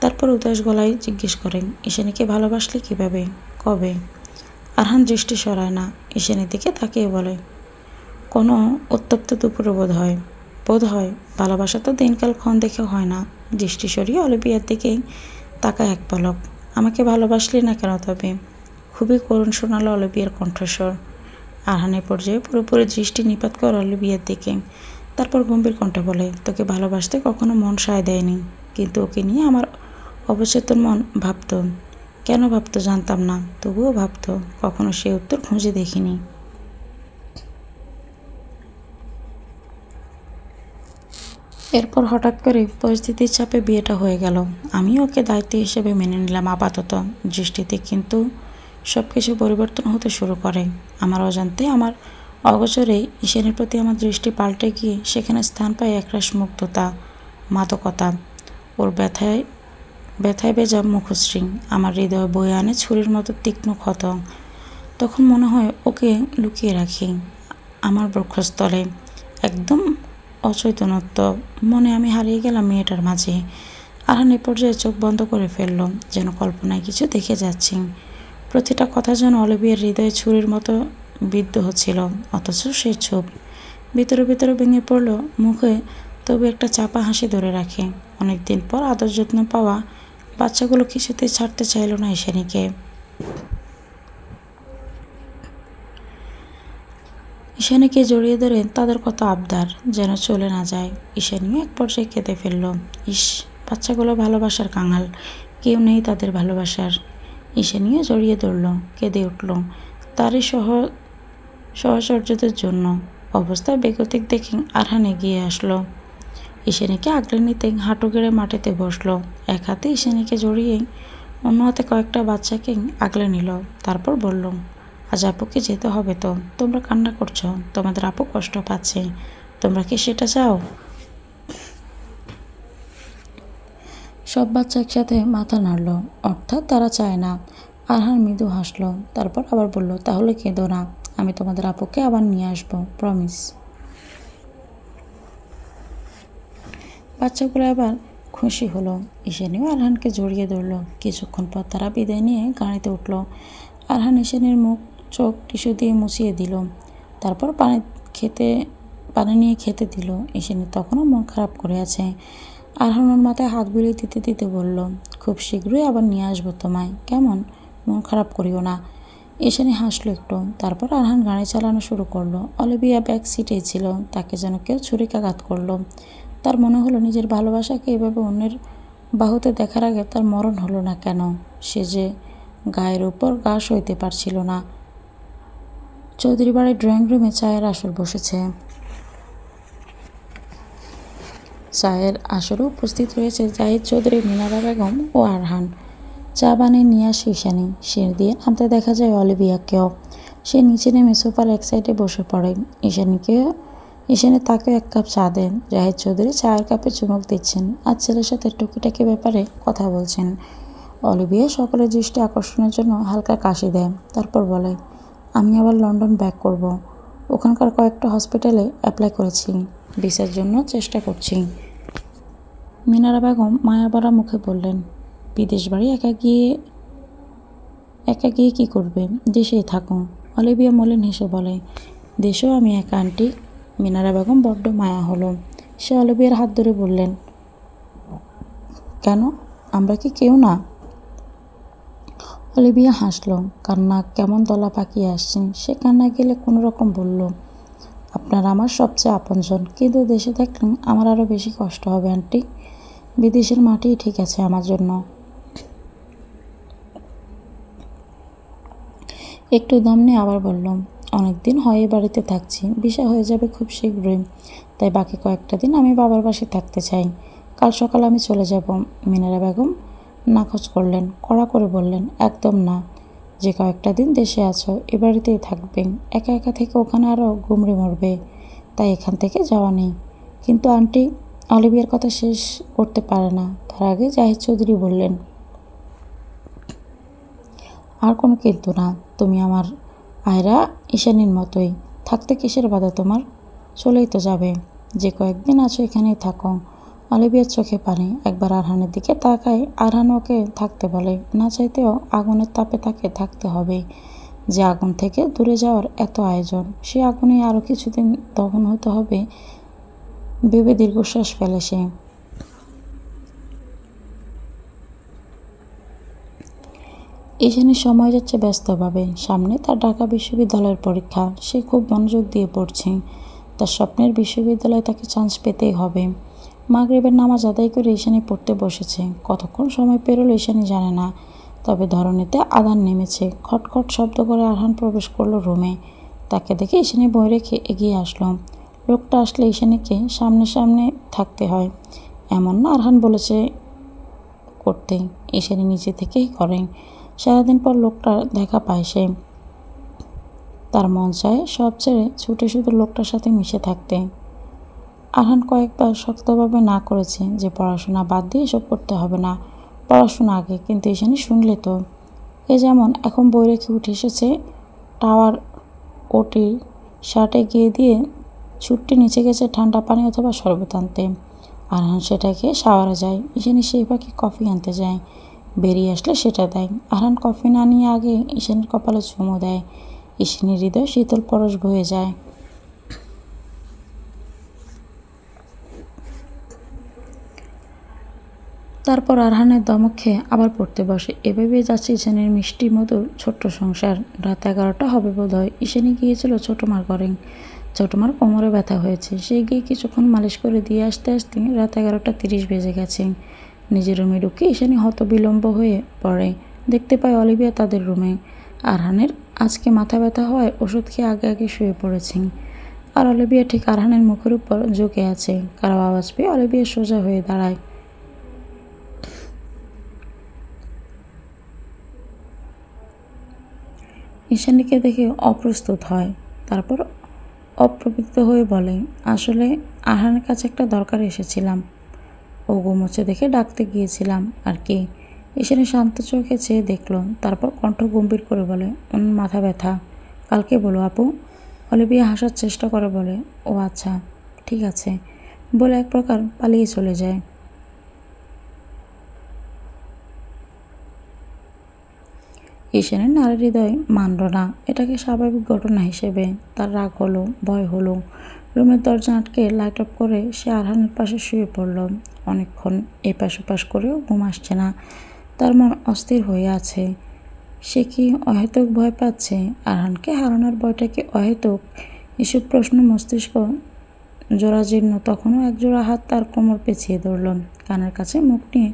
[SPEAKER 1] তারপর উদাস গলায় জিজ্ঞেস করেন, ঈশানীকে ভালোবাসলে কিভাবে, কবে? আরহান দৃষ্টি সরায় না, ঈশানীর দিকে তাকিয়ে বলে, কোনো উত্তপ্ত দুপুরে বোধ হয় ভালোবাসা তো দিনকাল ক্ষণ দেখে হয় না। দৃষ্টি সরিয়ে অলিভিয়ার দিকেই তাকায় এক পলক। আমাকে ভালোবাসলি না কেন তবে? খুবই করুণ শোনালো অলিভিয়ার কণ্ঠস্বর। আরহানের পর্যায়ে পুরোপুরি দৃষ্টি নিপাত করে অলিভিয়ার দিকে, তারপর গম্ভীর কণ্ঠে বলে, তোকে ভালোবাসতে কখনো মন সায় দেয়নি, কিন্তু ওকে নিয়ে আমার অবচেতন মন ভাবত কেন ভাবতো জানতাম না, তবুও ভাবতো। কখনো সে উত্তর খুঁজে দেখিনি। এরপর হঠাৎ করে পরিস্থিতির চাপে বিয়েটা হয়ে গেল। আমি ওকে দায়িত্ব হিসেবে মেনে নিলাম আপাতত দৃষ্টিতে, কিন্তু সব কিছু পরিবর্তন হতে শুরু করে আমার অজান্তে। আমার অগোচরে ঈশানের প্রতি আমার দৃষ্টি পাল্টে গিয়ে সেখানে স্থান পায় একরাশ মুগ্ধতা, মাদকতা। ওর ব্যথায় ব্যথায় ভেজা মুখশ্রী আমার হৃদয় বয়ে আনে ছুরির মতো তীক্ষ্ণ ক্ষত। তখন মনে হয় ওকে লুকিয়ে রাখি আমার বক্ষস্থলে, একদম অচৈতন্যত্ব মনে আমি হারিয়ে গেলাম মেয়েটার মাঝে। আরহান এ পর্যায়ে চোখ বন্ধ করে ফেলল, যেন কল্পনায় কিছু দেখে যাচ্ছি। প্রতিটা কথা যেন অলিভিয়ার হৃদয়ে ছুরির মতো বিদ্ধ হচ্ছিল, অথচ সে চুপ। ভিতরে ভিতরে ভেঙে পড়ল, মুখে তবু একটা চাপা হাসি ধরে রাখে। অনেকদিন পর আদর যত্ন পাওয়া বাচ্চাগুলো কিছুতেই ছাড়তে চাইল না ঈশানীকে। ঈশানীকে জড়িয়ে ধরে তাদের কত আবদার যেন চলে না যায়। ঈশানীও এক পর্যায়ে কেঁদে ফেলল। ইস, বাচ্চাগুলো ভালোবাসার কাঙাল, কেউ নেই তাদের ভালোবাসার। ঈশানীও জড়িয়ে ধরল, কেঁদে উঠল তারই সহচর্যদের জন্য। অবস্থা বেগতিক দেখে আরহান এগিয়ে আসলো, ঈশানীকে আগলে নিতে হাঁটু গেড়ে মাটিতে বসলো। এক হাতে ঈশানীকে জড়িয়ে অন্য হাতে কয়েকটা বাচ্চাকে আগলে নিল। তারপর বলল, আজ আপুকে যেতে হবে তো। তোমরা কান্না করছো, তোমাদের আপু কষ্ট পাচ্ছে, তোমরা কি সেটা চাও? সব বাচ্চা একসাথে মাথা নাড়ল, অর্থাৎ তারা চায় না। আরহান মৃদু হাসলো, তারপর আবার বলল, তাহলে কেঁদো না, আমি তোমাদের আপুকে আবার নিয়ে আসবো, প্রমিস। বাচ্চাগুলো আবার খুশি হলো। ঈশানীও আরহানকে জড়িয়ে ধরল। কিছুক্ষণ পর তারা বিদায় নিয়ে গাড়িতে উঠল। আরহান ঈশানীর মুখ চোখ টিস্যু দিয়ে মুছিয়ে দিল, তারপর পানি নিয়ে খেতে দিল। ঈশানী তখনও মন খারাপ করে আছে। আরহান ওর মাথায় হাত বুলিয়ে দিতে দিতে বলল, খুব শীঘ্রই আবার নিয়ে আসবো তোমায়, কেমন? মন খারাপ করিও না। ঈশানী হাসলো একটু, তারপর আরহান গাড়ি চালানো শুরু করলো। অলিভিয়া ব্যাক সিটেই ছিল, তাকে যেন কেউ ছুরিকাঘাত করলো। তার মনে হলো নিজের ভালোবাসাকে এভাবে অন্যের বাহুতে দেখার আগে তার মরণ হলো না কেন। সে যে গায়ের উপর গা সইতে পারছিল না। চৌধুরী বাড়ির ড্রয়িং রুমে চায়ের আসর বসেছে। চায়ের আসরে উপস্থিত রয়েছে জাহিদ চৌধুরী, মিনারা বেগম ও আরহান। চা বানিয়ে নিয়ে আসে ঈশানী। সিঁড়ি দিয়ে নামতে দেখা যায় অলিভিয়াকেও। সে নিচে নেমে সোফার এক সাইডে বসে পড়ে। ঈশানী তাকেও এক কাপ চা দেন। জাহিদ চৌধুরী চায়ের কাপে চুমুক দিচ্ছেন আর ছেলের সাথে টুকিটাকি ব্যাপারে কথা বলছেন। অলিভিয়া সকলের দৃষ্টি আকর্ষণের জন্য হালকা কাশি দেয়, তারপর বলে, আমি আবার লন্ডন ব্যাক করব। ওখানকার কয়েকটা হসপিটালে অ্যাপ্লাই করেছি, ভিসার জন্য চেষ্টা করছি। মিনারা বেগম মায়াভরা মুখে বললেন, বিদেশ বাড়ি একা গিয়ে কী করবে, দেশেই থাকুন। অলিভিয়া মলিন হেসে বলে, দেশেও আমি একা আন্টি। মিনারা বেগম বড্ড মায়া হলো। সে অলিভিয়ার হাত ধরে বললেন, কেন, আমরা কি কেউ না? অলিভিয়া হাসলো, কান্না কেমন দলা পাকিয়ে আসছে। সে কান্না গেলে কোনো রকম বলল, আপনারা আমার সবচেয়ে আপনজন, কিন্তু দেশে থাকলে আমার আরও বেশি কষ্ট হবে আন্টি। বিদেশের মাটিই ঠিক আছে আমার জন্য। একটু দম নিয়ে আবার বললাম, অনেক দিন হয় এই বাড়িতে থাকছি, ভিসা হয়ে যাবে খুব শীঘ্রই, তাই বাকি কয়েকটা দিন আমি বাবার বাসায় থাকতে চাই। কাল সকালে আমি চলে যাব। মিনারা বেগম নাকচ করলেন, কড়া করে বললেন, একদম না, যে কয়েকটা দিন দেশে আছো এ বাড়িতেই থাকবে। একা একা থেকে ওখানে আরও গুমড়ে মরবে, তাই এখান থেকে যাওয়া নেই। কিন্তু আন্টি, অলিভিয়ার কথা শেষ করতে পারে না, তার আগে জাহিদ চৌধুরী বললেন, আর কোনো কিন্তু না, তুমি আমার আয়রা ঈশানীর মতোই, থাকতে কিসের বাধা তোমার? চলেই তো যাবে, যে কয়েকদিন আছো এখানেই থাকো। অলিভিয়ার চোখে পানি। একবার আরহানের দিকে তাকায়। আরহান ওকে থাকতে বলে, না চাইতেও আগুনের তাপে তাকে থাকতে হবে। যে আগুন থেকে দূরে যাওয়ার এত আয়োজন, সে আগুনে আরও কিছুদিন দহন হতে হবে ভেবে দীর্ঘশ্বাস ফেলে সে। ঈশানীর সময় যাচ্ছে ব্যস্তভাবে। সামনে তার ঢাকা বিশ্ববিদ্যালয়ের পরীক্ষা। সে খুব মনোযোগ দিয়ে পড়ছে। তার স্বপ্নের বিশ্ববিদ্যালয়ে তাকে চান্স পেতেই হবে। মাগরিবের নামাজ আদায় করে ঈশানী পড়তে বসেছে। কতক্ষণ সময় পেরোলো ঈশানী জানে না। তবে ধরনীতে আধার নেমেছে। খটখট শব্দ করে আরহান প্রবেশ করলো রুমে। তাকে দেখে ঈশানী বই রেখে এগিয়ে আসলো। লোকটা আসলে ঈশানীকে সামনে সামনে থাকতে হয় এমন না, আরহান বলেছে করতে, ঈশানী নিজে থেকেই করে। সারাদিন পর লোকটার দেখা পায় সে। তার মন চায় সব ছেড়ে ছুটে শুধু লোকটার সাথে মিশে থাকতে। আরহান কয়েকবার শক্তভাবে না করেছে যে পড়াশোনা বাদ দিয়ে এসব করতে হবে না, পড়াশোনা আগে, কিন্তু ঈশানী শুনলে তো। এ যেমন এখন বই রেখে উঠে এসেছে টাওয়ার ওটি শার্টে গিয়ে দিয়ে ছুটটি নিচে গেছে ঠান্ডা পানি অথবা শরবত আনতে। আরহান সেটা খেয়ে শাওয়ারে যায়। ঈশানী সেই ফাঁকে কফি আনতে যায়, বেরিয়ে আসলে সেটা দেয়। আরহান কফি না নিয়ে আগে ঈশানীর কপালে চুমু দেয়। ঈশানীর হৃদয় শীতল পরশ বয়ে যায়। তারপর আরহানের ধমক খেয়ে আবার পড়তে বসে। এভাবেই যাচ্ছে ঈশানীর মিষ্টি মধুর ছোট্ট সংসার। রাত 11টা হবে বোধহয়। ঈশানী গিয়েছিল ছোটমার ঘরে। ছোটমার কোমরে ব্যথা হয়েছে, সে গিয়ে কিছুক্ষণ মালিশ করে দিয়ে আসতে আসতে রাত 11টা 30 বেজে গেছে। নিজের রুমে ঢুকে ঈশানী হতবিলম্ব হয়ে পড়ে। দেখতে পায় অলিভিয়া তাদের রুমে। আরহানের আজকে মাথা ব্যথা হওয়ায় ওষুধ খেয়ে আগে আগে শুয়ে পড়েছে। আর অলিভিয়া ঠিক আরহানের মুখের উপর ঝুঁকে আছে। কারো আওয়াজ পেয়ে অলিভিয়া সোজা হয়ে দাঁড়ায়। ঈশানীকে দেখে অপ্রস্তুত হয়, তারপর অপ্রবৃত্ত হয়ে বলে, আসলে আরহানের কাছে একটা দরকারে এসেছিলাম। ও ঘুমোচ্ছে দেখে ডাকতে গিয়েছিলাম আর কি। ঈশানী শান্ত চোখে চেয়ে দেখল, তারপর কণ্ঠ গম্ভীর করে বলে, মাথা ব্যথা। কালকে বলো আপু। অলিভিয়া হাসার চেষ্টা করে বলে, ও আচ্ছা ঠিক আছে, বলে এক প্রকার পালিয়ে চলে যায়। ঈশানের নারীর হৃদয় মানল না এটাকে স্বাভাবিক ঘটনা হিসেবে। তার রাগ হলো, ভয় হলো। রুমের দরজা আটকে লাইট অফ করে সে আরহানের পাশে শুয়ে পড়ল। অনেকক্ষণ এপাশ ওপাশ করেও ঘুম আসছে না। তার মন অস্থির হয়ে আছে। সে কি অহেতুক ভয় পাচ্ছে? আরহানকে হারানোর ভয়টা কি অহেতুক? এসব প্রশ্ন মস্তিষ্ক জোড়াজীর্ণ। তখনও একজোড়া হাত তার কোমর পেঁচিয়ে ধরল। কানের কাছে মুখ নিয়ে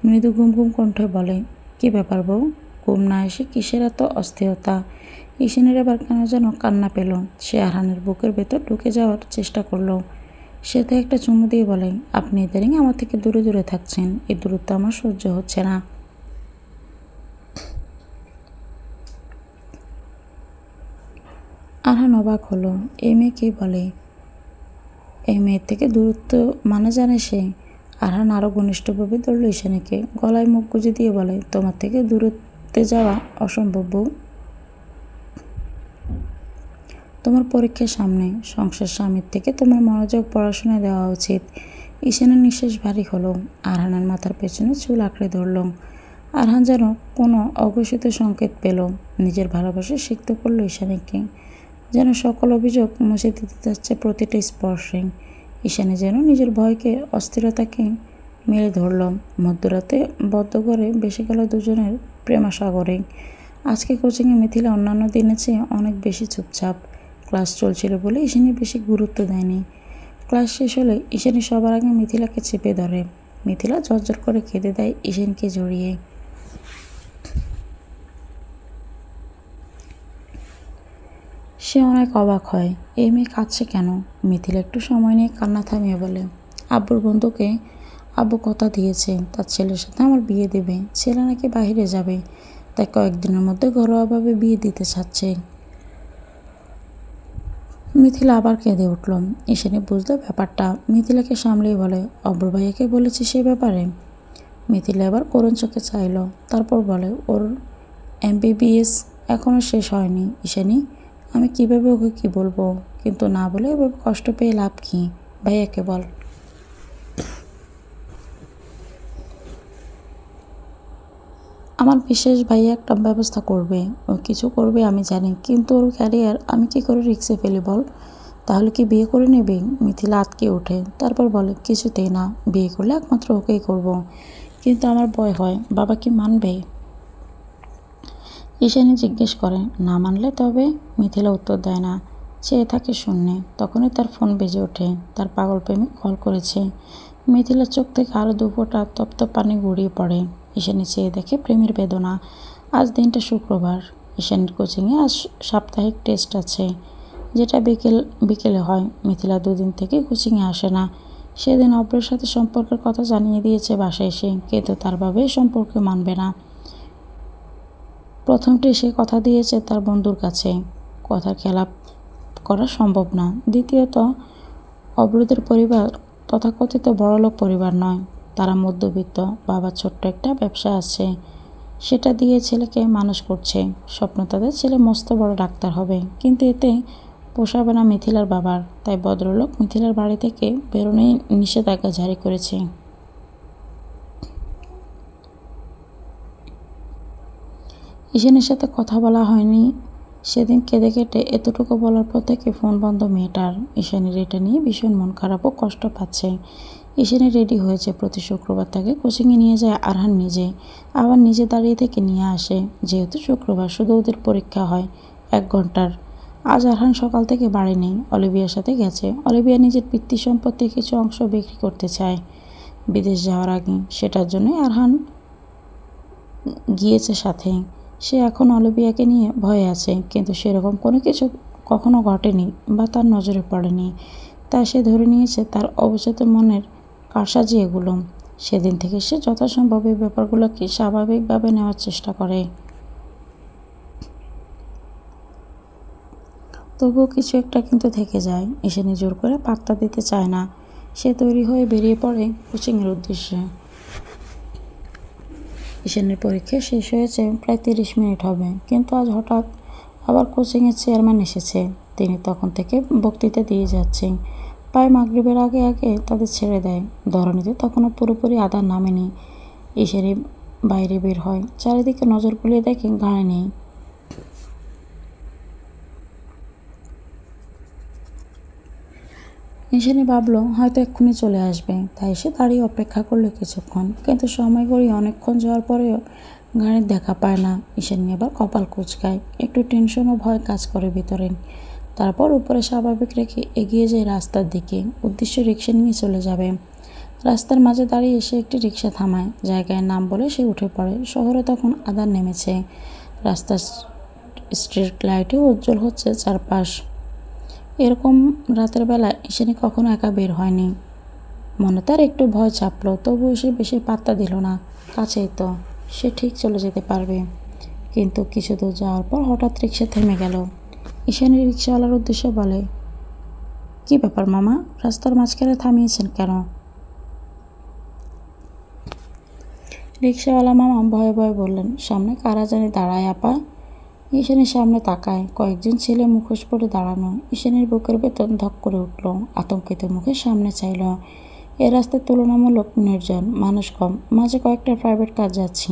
[SPEAKER 1] মৃদু ঘুম ঘুম কণ্ঠে বলে, কি ব্যাপার বউ? ঘুম না এসে কিসের এত অস্থিরতা? ঈশানীর এবার কেন যেন কান্না পেল। সে আরহানের বুকের ভেতর ঢুকে যাওয়ার চেষ্টা করল। সে তো একটা চুমু দিয়ে বলে, আপনি ইদারিং আমার থেকে দূরে দূরে থাকছেন, এই দূরত্ব আমার সহ্য হচ্ছে না। আরহান অবাক হলো, এই মেয়ে কী বলে? এই মেয়ের থেকে দূরত্ব মানে জানে সে? আরহান আরও ঘনিষ্ঠভাবে ধরল ঈশানীকে, গলায় মুখ গুজে দিয়ে বলে, তোমার থেকে দূরত্বে যাওয়া অসম্ভব বউ। তোমার পরীক্ষার সামনে, সংসার স্বামীর থেকে তোমার মনোযোগ পড়াশোনায় দেওয়া উচিত। ঈশানের নিঃশ্বাস ভারী হলো। আরহানের মাথার পেছনে চুল আঁকড়ে ধরল। আরহান যেন কোনো অঘোষিত সংকেত পেল। নিজের ভালোবাসা সিক্ত করল ঈশানীকে, যেন সকল অভিযোগ মুছে দিতে যাচ্ছে প্রতিটা স্পর্শে। ঈশানী যেন নিজের ভয়কে, অস্থিরতাকে মেলে ধরল। মধ্যরাতে বদ্ধ করে বেশি গেল দুজনের প্রেমাসাগরে। আজকে কোচিংয়ে মিথিলা অন্যান্য দিনের চেয়ে অনেক বেশি চুপচাপ। ক্লাস চলছিল বলে ঈশানী বেশি গুরুত্ব দেয়নি। ক্লাস শেষ হলে ঈশানী সবার আগে মিথিলাকে চেপে ধরে। মিথিলা ঝরঝর করে কেঁদে দেয় ঈশানীকে জড়িয়ে। সে অনেক অবাক হয়, এই মেয়ে কাঁদছে কেন? মিথিলা একটু সময় নিয়ে কান্না থামিয়ে বলে, আব্বুর বন্ধুকে আব্বু কথা দিয়েছে তার ছেলের সাথে আমার বিয়ে দেবে। ছেলে নাকি বাইরে যাবে, তাই কয়েকদিনের মধ্যে ঘরোয়াভাবে বিয়ে দিতে চাচ্ছে। মিথিলা আবার কেঁদে উঠল। ঈশানী বুঝলো ব্যাপারটা। মিথিলাকে সামলেই বলে, অব্বুর ভাইয়াকে বলেছি সে ব্যাপারে? মিথিলা এবার করুণ চোখে চাইল, তারপর বলে, ওর MBBS এখনও শেষ হয়নি। ঈশানী, আমি কীভাবে ওকে কী বলবো? কিন্তু না বলে এভাবে কষ্ট পেয়ে লাভ কী? ভাইয়াকে বল। আমার বিশেষ ভাইয়া একটা ব্যবস্থা করবে, ও কিছু করবে আমি জানি, কিন্তু ওর ক্যারিয়ার আমি কি করে রিস্কে ফেলি বল? তাহলে কি বিয়ে করে নেবে? মিথিলা আটকে ওঠে, তারপর বলে, কিছুতেই না, বিয়ে করলে একমাত্র ওকেই করব। কিন্তু আমার ভয় হয়, বাবা কি মানবে? ঈশানী জিজ্ঞেস করে, না মানলে তবে? মিথিলা উত্তর দেয় না, চেয়ে থাকে শূন্যে। তখনই তার ফোন বেজে ওঠে। তার পাগল প্রেমিক কল করেছে। মিথিলার চোখ থেকে আরও 2 ফোঁটা তপ্ত পানি গড়িয়ে পড়ে। ঈশানী চেয়ে দেখে প্রেমের বেদনা। আজ দিনটা শুক্রবার। ঈশানীর কোচিংয়ে আজ সাপ্তাহিক টেস্ট আছে, যেটা বিকেলে হয়। মিথিলা দুদিন থেকে কোচিংয়ে আসে না। সেদিন অব্রের সাথে সম্পর্কের কথা জানিয়ে দিয়েছে বাসায় এসে, কিন্তু তার বাবা এই সম্পর্কে মানবে না। প্রথমটি সে কথা দিয়েছে তার বন্ধুর কাছে, কথার খেলাপ করা সম্ভব না। দ্বিতীয়ত, অব্রদের পরিবার তথাকথিত বড়লোক পরিবার নয়, তারা মধ্যবিত্ত। বাবার ছোট্ট একটা ব্যবসা আছে, সেটা দিয়ে ছেলেকে মানুষ করছে। স্বপ্ন তাদের ছেলে মস্ত বড় ডাক্তার হবে, কিন্তু এতে পোষাবে না মিথিলার বাবার। তাই ভদ্রলোক মিথিলার বাড়ি থেকে বেরোনোই নিষেধাজ্ঞা জারি করেছে। ঈশানীর সাথে কথা বলা হয়নি সেদিন। কেঁদে কেটে এতটুকু বলার পর থেকে ফোন বন্ধ মেয়েটার। ঈশানীর এটা নিয়ে ভীষণ মন খারাপ ও কষ্ট পাচ্ছে। ঈশানী রেডি হয়েছে। প্রতি শুক্রবার তাকে কোচিংয়ে নিয়ে যায় আরহান নিজে, আবার নিজে দাঁড়িয়ে থেকে নিয়ে আসে। যেহেতু শুক্রবার, শুধু ওদের পরীক্ষা হয় 1 ঘন্টার। আজ আরহান সকাল থেকে বাড়ি নেই, অলিভিয়ার সাথে গেছে। অলিভিয়া নিজের পিতৃ সম্পত্তির কিছু অংশ বিক্রি করতে চায় বিদেশ যাওয়ার আগে, সেটার জন্যই আরহান গিয়েছে সাথে। সে এখন অলিভিয়াকে নিয়ে ভয়ে আছে, কিন্তু সেরকম কোনো কিছু কখনো ঘটেনি বা তার নজরে পড়েনি। তাই সে ধরে নিয়েছে তার অবচেতন মনের কারসাজি এগুলো। সেদিন থেকে সে যথাসম্ভব এই ব্যাপারগুলোকে স্বাভাবিকভাবে নেওয়ার চেষ্টা করে। তবুও কিছু একটা কিন্তু থেকে যায়। ঈশানী জোর করে পাত্তা দিতে চায় না। সে তৈরি হয়ে বেরিয়ে পড়ে কোচিংয়ের উদ্দেশ্যে। ঈশানীর পরীক্ষা শেষ হয়েছে প্রায় 30 মিনিট হবে, কিন্তু আজ হঠাৎ আবার কোচিংয়ের চেয়ারম্যান এসেছে। তিনি তখন থেকে বক্তৃতা দিয়ে যাচ্ছেন। প্রায় মাগরিবের আগে আগে তাদের ছেড়ে দেয়। ধরণীতে তখনও পুরোপুরি আধার নামেনি। ঈশানী বাইরে বের হয়, চারিদিকে নজর বুলিয়ে দেখে গাড়ি নেই। ঈশানী ভাবলো হয়তো এক্ষুনি চলে আসবে, তাই সে দাঁড়িয়ে অপেক্ষা করলো কিছুক্ষণ, কিন্তু সময় গড়িয়ে অনেকক্ষণ যাওয়ার পরেও গাড়ির দেখা পায় না। ঈশানী এবার কপাল কুঁচকায়, একটু টেনশন ও ভয় কাজ করে ভিতরে। তারপর উপরে স্বাভাবিক রেখে এগিয়ে যায় রাস্তার দিকে, উদ্দেশ্য রিক্সা নিয়ে চলে যাবে। রাস্তার মাঝে দাঁড়িয়ে এসে একটি রিক্সা থামায়। জায়গায় নাম বলে সে উঠে পড়ে। শহরে তখন আঁধার নেমেছে। রাস্তার স্ট্রিট লাইটে উজ্জ্বল হচ্ছে চারপাশ। এরকম রাতের বেলা ঈশানী কখনো একা বের হয়নি। মনে তার একটু ভয় চাপলো, তবুও সে বেশি পাত্তা দিল না। কাছেই তো, সে ঠিক চলে যেতে পারবে। কিন্তু কিছু দূর যাওয়ার পর হঠাৎ রিক্সা থেমে গেল। ঈশানী রিক্সাওয়ালার উদ্দেশ্যে বলে, কি ব্যাপার মামা, রাস্তার মাঝখানে থামিয়েছেন কেন? রিক্সাওয়ালা মামা ভয়ে ভয়ে বললেন, সামনে কারা জানি দাঁড়ায় আপা। ঈশানীর সামনে তাকায়, কয়েকজন ছেলে মুখোশ পরে দাঁড়ানো। ঈশানীর বুকের ভেতর ধক করে উঠল। আতঙ্কিত মুখে সামনে চাইল। এ রাস্তা তুলনামূলক নির্জন, মানুষ কম, মাঝে কয়েকটা প্রাইভেট কার যাচ্ছি।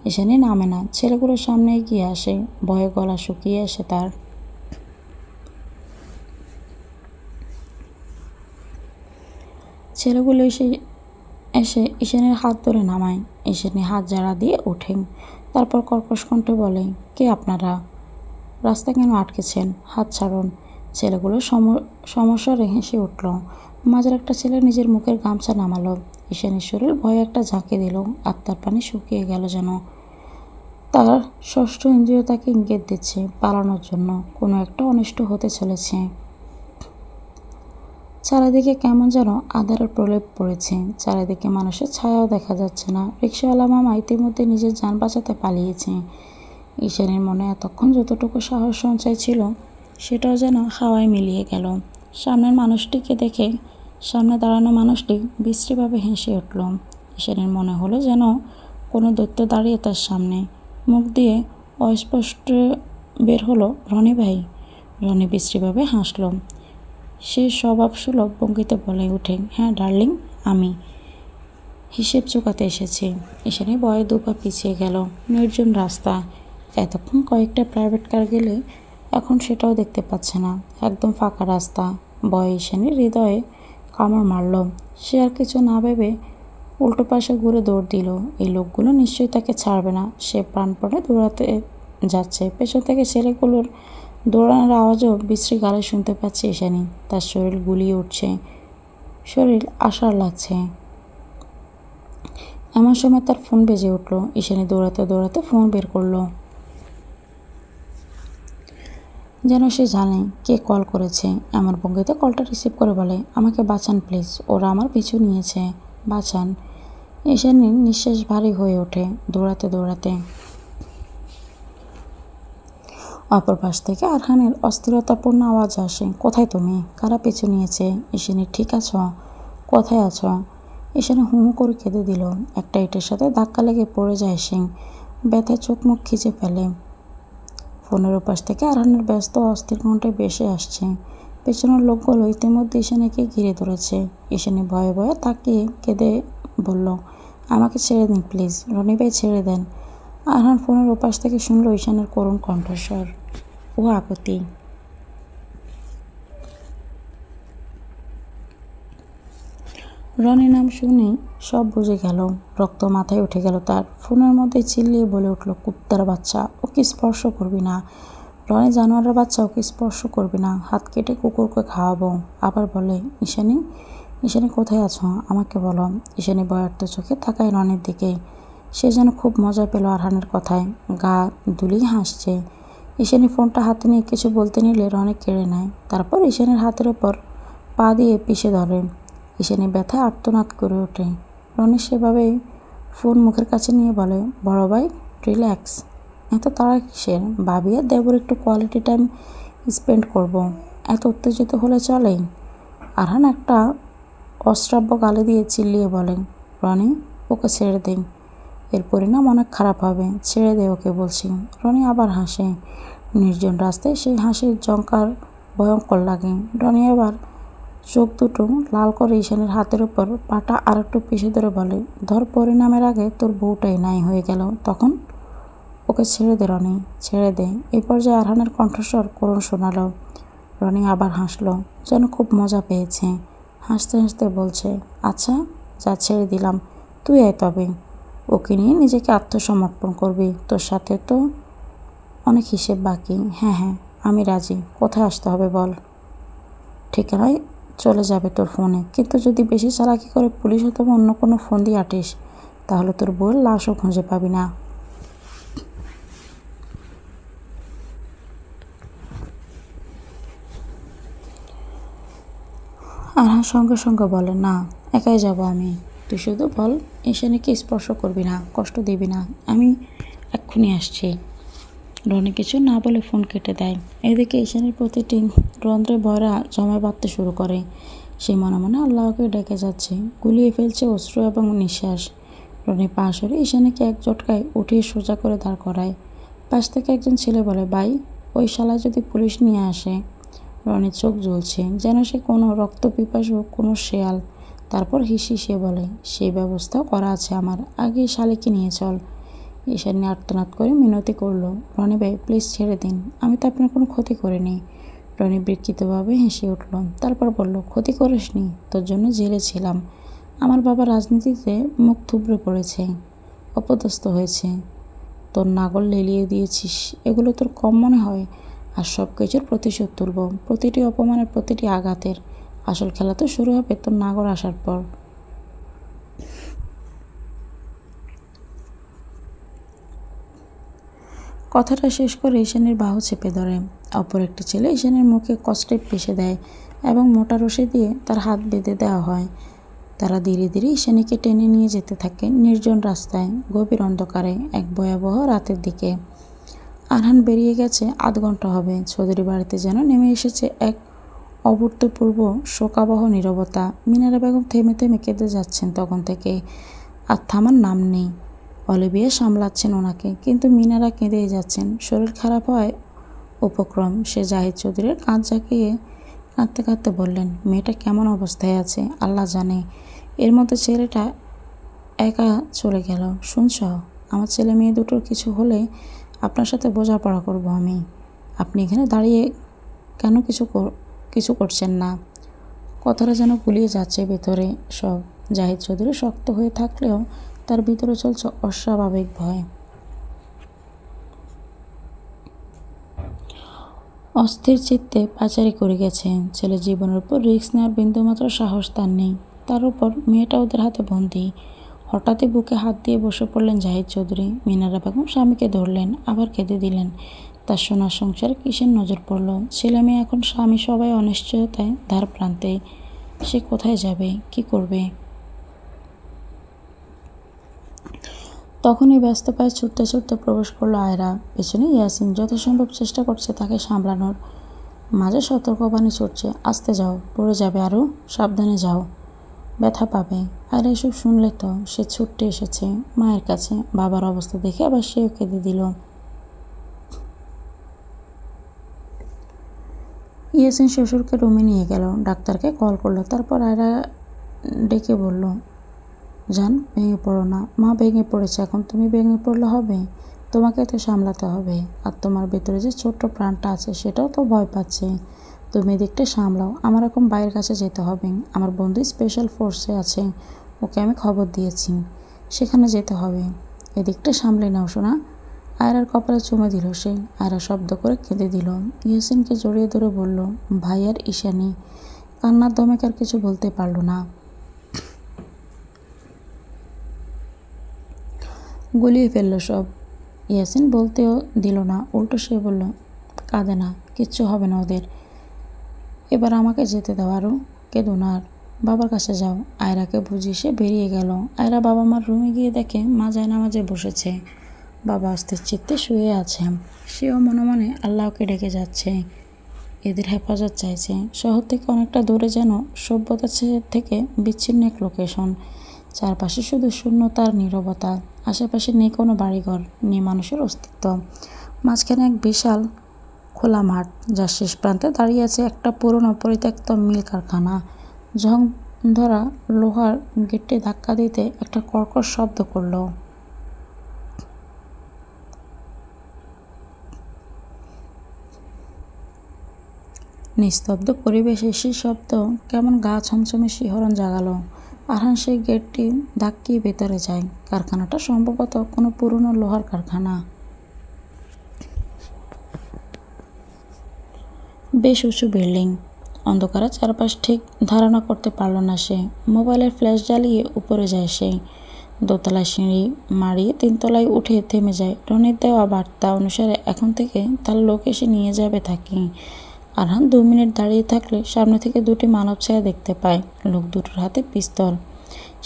[SPEAKER 1] ঈশানী নামে না। ছেলেগুলো সামনে এগিয়ে আসে। ভয়ে গলা শুকিয়ে আসে তার। ছেলেগুলো এসে ঈশানীর হাত ধরে নামায়। ঈশানী হাত জাড়া দিয়ে ওঠেন। তারপর কর্কশ কণ্ঠে বলে, কে আপনারা? রাস্তা কেন আটকেছেন? হাত ছাড়ুন। ছেলেগুলো সমস্যারে হেসে উঠল। মাঝের একটা ছেলে নিজের মুখের গামছা নামালো। ঈশানীর শরীর ভয়ে একটা ঝাঁকি দিল। আত্মার পানি শুকিয়ে গেল যেন। তার ষষ্ঠ ইন্দ্রিয় তাকে ইঙ্গিত দিচ্ছে পালানোর জন্য। কোনো একটা অনিষ্ট হতে চলেছে। চারিদিকে কেমন যেন আঁধারের প্রলেপ পড়েছে। চারিদিকে মানুষের ছায়াও দেখা যাচ্ছে না। রিক্সাওয়ালা মামা ইতিমধ্যে নিজের যান বাঁচাতে পালিয়েছে। ঈশানীর মনে এতক্ষণ যতটুকু সাহস সঞ্চয় ছিল, সেটাও যেন হাওয়ায় মিলিয়ে গেল। সামনের মানুষটিকে দেখে সামনে দাঁড়ানো মানুষটি বিশ্রীভাবে হেসে উঠল। ঈশানীর মনে হলো যেন কোনো দৈত্য দাঁড়িয়ে তার সামনে। মুখ দিয়ে অস্পষ্ট বের হলো, রনি ভাই। রনি বিশ্রীভাবে হাসল। সে স্বভাবসুলভ ভঙ্গিতে বলে উঠে, হ্যাঁ ডার্লিং, আমি হিসেব চুকাতে এসেছি। ঈশানী ভয়ে দুপা পিছিয়ে গেল। নির্জন রাস্তা। এতক্ষণ কয়েকটা প্রাইভেট কার গেলে এখন সেটাও দেখতে পাচ্ছে না। একদম ফাঁকা রাস্তা। ভয়ে ঈশানীর হৃদয়ে কামড় মারল। সে আর কিছু না ভেবে উল্টো পাশে ঘুরে দৌড় দিল। এই লোকগুলো নিশ্চয়ই তাকে ছাড়বে না। সে প্রাণপণে দৌড়াতে যাচ্ছে। পেছন থেকে ছেলেগুলোর দৌড়ানোর আওয়াজও বিশ্রী গালে শুনতে পাচ্ছে ঈশানী। তার শরীর গুলিয়ে উঠছে। শরীর আশার লাগছে। এমন সময় তার ফোন বেজে উঠল। ঈশানী দৌড়াতে দৌড়াতে ফোন বের করলো, যেন সে জানে কে কল করেছে। এমন ভঙ্গিতে কলটা রিসিভ করে বলে, আমাকে বাঁচান প্লিজ, ওরা আমার পিছু নিয়েছে, বাঁচান। ঈশানীর নিঃশ্বাস ভারী হয়ে ওঠে দৌড়াতে দৌড়াতে। অপর পাশ থেকে আরহানের অস্থিরতাপূর্ণ আওয়াজ আসে, কোথায় তুমি? কারা পিছু নিয়েছে? ঈশানী, ঠিক আছো? কোথায় আছো? ঈশানী হু হু করে কেঁদে দিল। একটা ইটের সাথে ধাক্কা লেগে পড়ে যায় সে, ব্যথায় চোখ মুখ খিচে ফেলে। ফোনের ওপাশ থেকে আরহানের ব্যস্ত অস্থির কণ্ঠে ভেসে আসছে, পেছনের লোকগুলো ইতিমধ্যে ঈশানীকে ঘিরে ধরেছে। ঈশানী ভয়ে ভয়ে তাকিয়ে কেঁদে বলল, আমাকে ছেড়ে দিন প্লিজ, রনি ভাই ছেড়ে দেন। আরহান ফোনের ওপাশ থেকে শুনল ঈশানের করুণ কণ্ঠস্বর ও আকুতি। রনি নাম শুনেই সব বুঝে গেল, রক্ত মাথায় উঠে গেল তার। ফোনের মধ্যে চিল্লিয়ে বলে উঠল, কুত্তার বাচ্চা, ওকে স্পর্শ করবি না। রনি, জানোয়ারের বাচ্চা, ওকে স্পর্শ করবি না, হাত কেটে কুকুরকে খাওয়াবো। আবার বলে, ঈশানী, ঈশানী কোথায় আছো? আমাকে বলো। ঈশানী ভয়ার্ত চোখে তাকায় রনির দিকে। সে যেন খুব মজা পেল আরহানের কথায়, গা দুলিয়ে হাসছে। ঈশানী ফোনটা হাতে নিয়ে কিছু বলতে নিলে রনি কেড়ে নেয়। তারপর ঈশানীর হাতের ওপর পা দিয়ে পিষে ধরে। ঈশানী ব্যথায় আর্তনাদ করে ওঠে। রনি সেভাবেই ফোন মুখের কাছে নিয়ে বলে, বড় ভাই রিল্যাক্স, এত তাড়া কিসের? ভাবি আর দেবর একটু কোয়ালিটি টাইম স্পেন্ড করব, এত উত্তেজিত হলে চলে? আরহান একটা অশ্রাব্য গালি দিয়ে চিল্লিয়ে বলেন, রনি, ওকে ছেড়ে দেই, এর পরিণাম অনেক খারাপ হবে, ছেড়ে দে ওকে বলছি। রনি আবার হাসে। নির্জন রাস্তায় সেই হাসির জঙ্কার ভয়ঙ্কর লাগে। রনি এবার চোখ দুটো লাল করে ঈশানীর হাতের উপর পাটা আরেকটু পিষে ধরে বলে, ধর পরিণামের আগে তোর বউটাই নাই হয়ে গেল তখন। ওকে ছেড়ে দে রনি, ছেড়ে দে। এই পর্যায়ে আরহানের কণ্ঠস্বর করুণ শোনালো। রনি আবার হাসলো, যেন খুব মজা পেয়েছে। হাসতে হাসতে বলছে, আচ্ছা যা, ছেড়ে দিলাম, তুই আয় তবে। ওকে নিয়ে নিজেকে আত্মসমর্পণ করবি, তোর সাথে তো অনেক হিসেব বাকি। হ্যাঁ হ্যাঁ, আমি রাজি, কোথায় আসতে হবে বল? ঠিকানায় চলে যাবে তোর ফোনে, কিন্তু যদি বেশি চালাকি করে পুলিশ অথবা অন্য কোনো ফোন দিয়ে আটিস, তাহলে তোর বউয়ের লাশও খুঁজে পাবি না। আরহান সঙ্গে সঙ্গে বলে, না, একাই যাব আমি, তুই শুধু বল ঈশানীকে স্পর্শ করবি না, কষ্ট দিবি না, আমি এক্ষুনি আসছি। রনি কিছু না বলে ফোন কেটে দেয়। এদিকে ঈশানীর প্রতিটি রন্ধ্রে ভয়রা জমা বাঁধতে শুরু করে। সে মনে মনে আল্লাহকে ডেকে যাচ্ছে, গুলিয়ে ফেলছে অশ্রু এবং নিঃশ্বাস। রনি পা সরে ঈশানীকে এক ঝটকায় উঠিয়ে সোজা করে দাঁড় করায়। পাশ থেকে একজন ছেলে বলে, ভাই, ওই শালা যদি পুলিশ নিয়ে আসে? রনির চোখ জ্বলছে, যেন সে কোনো রক্তপিপাসু কোনো শেয়াল। তারপর হিসিয়ে বলে, সেই ব্যবস্থাও করা আছে আমার, আগে শালিকে নিয়ে চল। ঈশানী আর্তনাদ করে মিনতি করলো, রনি ভাই প্লিজ ছেড়ে দিন, আমি তো আপনার কোনো ক্ষতি করিনি। রনি বিকৃতভাবে হেসে উঠল, তারপর বলল, ক্ষতি করিসনি, তোর জন্য জেলে ছিলাম। আমার বাবা রাজনীতিতে মুখ থুবড়ে পড়েছে, অপদস্থ হয়েছে, তোর নাগল লেলিয়ে দিয়েছিস, এগুলো তোর কম মনে হয়? আর সব কিছুর প্রতিশোধ তুলব, প্রতিটি অপমানের, প্রতিটি আঘাতের। আসল খেলা তো শুরু হবে তোর নাগর আসার পর। কথাটা শেষ করে ঈশানীর বাহু চেপে ধরে। অপর একটি ছেলে ঈশানীর মুখে কষ্টে পিষে দেয় এবং মোটা রশি দিয়ে তার হাত বেঁধে দেওয়া হয়। তারা ধীরে ধীরে ঈশানীকে টেনে নিয়ে যেতে থাকে নির্জন রাস্তায়, গভীর অন্ধকারে, এক ভয়াবহ রাতের দিকে। আরহান বেরিয়ে গেছে ০.৫ ঘন্টা হবে। চৌধুরী বাড়িতে যেন নেমে এসেছে এক অভূতপূর্ব শোকাবহ নীরবতা। মিনারা বেগম থেমে থেমে কেঁদে যাচ্ছেন তখন থেকে, আর থামার নাম নেই। অলিভিয়া সামলাচ্ছেন ওনাকে, কিন্তু মিনারা কেঁদেই যাচ্ছেন। শরীর খারাপ হয় উপক্রম। সে জাহিদ চৌধুরীর কাঁধ ঝাঁকিয়ে কাঁদতে কাঁদতে বললেন, মেয়েটা কেমন অবস্থায় আছে আল্লাহ জানে। এর মধ্যে ছেলেটা একা চলে গেল। শুনছ, আমার ছেলে মেয়ে দুটোর কিছু হলে আপনার সাথে বোঝাপড়া করব আমি। আপনি এখানে দাঁড়িয়ে কেন কিছু করছেন না? কথাটা যেন গুলিয়ে যাচ্ছে ভেতরে সব। জাহিদ চৌধুরী শক্ত হয়ে থাকলেও তার ভিতরে চলছে অস্বাভাবিক ভয়। অস্থির চিত্তে পাচারি করে গেছে। ছেলে জীবনের উপর রিস্ক নেওয়ার বিন্দুমাত্র সাহস তার নেই। তার উপর মেয়েটা ওদের হাতে বন্দী। হঠাৎই বুকে হাত দিয়ে বসে পড়লেন জাহিদ চৌধুরী। মিনারা বেগম স্বামীকে ধরলেন, আবার কেঁদে দিলেন। তার সোনার সংসারে কিসের নজর পড়ল? ছেলে মেয়ে এখন স্বামী সবাই অনিশ্চয়তায় ধার প্রান্তে। সে কোথায় যাবে, কি করবে? তখনই ব্যস্ত পায়ে ছুটতে ছুটতে প্রবেশ করলো আয়রা। পেছনে ইয়াসিন যথাসম্ভব চেষ্টা করছে তাকে সামলানোর। মাঝে সতর্কবাণী ছুটছে, আস্তে যাও, পড়ে যাবে, আরও সাবধানে যাও, ব্যথা পাবে। আর এসব শুনলে তো সে ছুটতে এসেছে মায়ের কাছে। বাবার অবস্থা দেখে আবার সেও কেঁদে দিল। ইয়াসিন শ্বশুরকে রুমে নিয়ে গেল, ডাক্তারকে কল করলো। তারপর আয়রা ডেকে বলল, জান, ভেঙে পড়ো না। মা ভেঙে পড়েছে, এখন তুমি ভেঙে পড়লে হবে? তোমাকে তো সামলাতে হবে। আর তোমার ভেতরে যে ছোট্ট প্রাণটা আছে সেটাও তো ভয় পাচ্ছে। তুমি এদিকটা সামলাও, আমার এখন বাইরের কাছে যেতে হবে। আমার বন্ধু স্পেশাল ফোর্সে আছে, ওকে আমি খবর দিয়েছি, সেখানে যেতে হবে। এদিকটা সামলে নাও শোনা। আয়রার কপালে চুমে দিল সে। আয়রা শব্দ করে কেঁদে দিল। ইয়াসিনকে জড়িয়ে ধরে বলল, ভাই আর ঈশানী। কান্নার দমে আর কিছু বলতে পারল না। গলিয়ে ফেলল সব। ইয়াসিন বলতেও দিল না, উল্টো সে বলল, কাঁদে না, কিচ্ছু হবে না ওদের। এবার আমাকে যেতে দাও, আরও কেঁদো না আর, বাবার কাছে যাও। আয়রাকে বুঝিয়ে সে বেরিয়ে গেল। আয়রা বাবা মার রুমে গিয়ে দেখে মা জায়নামাজে বসেছে, বাবা অস্থির চিত্তে শুয়ে আছে। সেও মনে মনে আল্লাহকে ডেকে যাচ্ছে, এদের হেফাজত চাইছে। শহর থেকে অনেকটা দূরে, যেন সভ্যতা থেকে বিচ্ছিন্ন এক লোকেশন। চারপাশে শুধু শূন্যতার নীরবতা। আশেপাশে নেই কোনো বাড়িঘর, নেই মানুষের অস্তিত্ব। মাঝখানে এক বিশাল খোলা মাঠ, যার শেষ প্রান্তে দাঁড়িয়ে আছে একটা পুরনো পরিত্যক্ত মিল কারখানা। ঝং ধরা লোহার গেটে ধাক্কা দিতে একটা কর্কশ শব্দ করল। নিস্তব্ধ পরিবেশে সেই শব্দ কেমন গা ছমছমে শিহরণ জাগালো। আরহান সেই গেটটি ধাক্কিয়ে ভেতরে যায়। কারখানাটা সম্ভবত কোনো পুরনো লোহার কারখানা। বেশ উঁচু বিল্ডিং, অন্ধকারে চারপাশ ঠিক ধারণা করতে পারল না সে। মোবাইলের ফ্ল্যাশ জ্বালিয়ে উপরে যায় সে। দোতলায় সিঁড়ি মারিয়ে 3 তলায় উঠে থেমে যায়। রনির দেওয়া বার্তা অনুসারে এখন থেকে তার লোক এসে নিয়ে যাবে তাকে। আরহান 2 মিনিট দাঁড়িয়ে থাকলে সামনে থেকে 2টি মানব ছায়া দেখতে পায়। লোক দুটোর হাতে পিস্তল।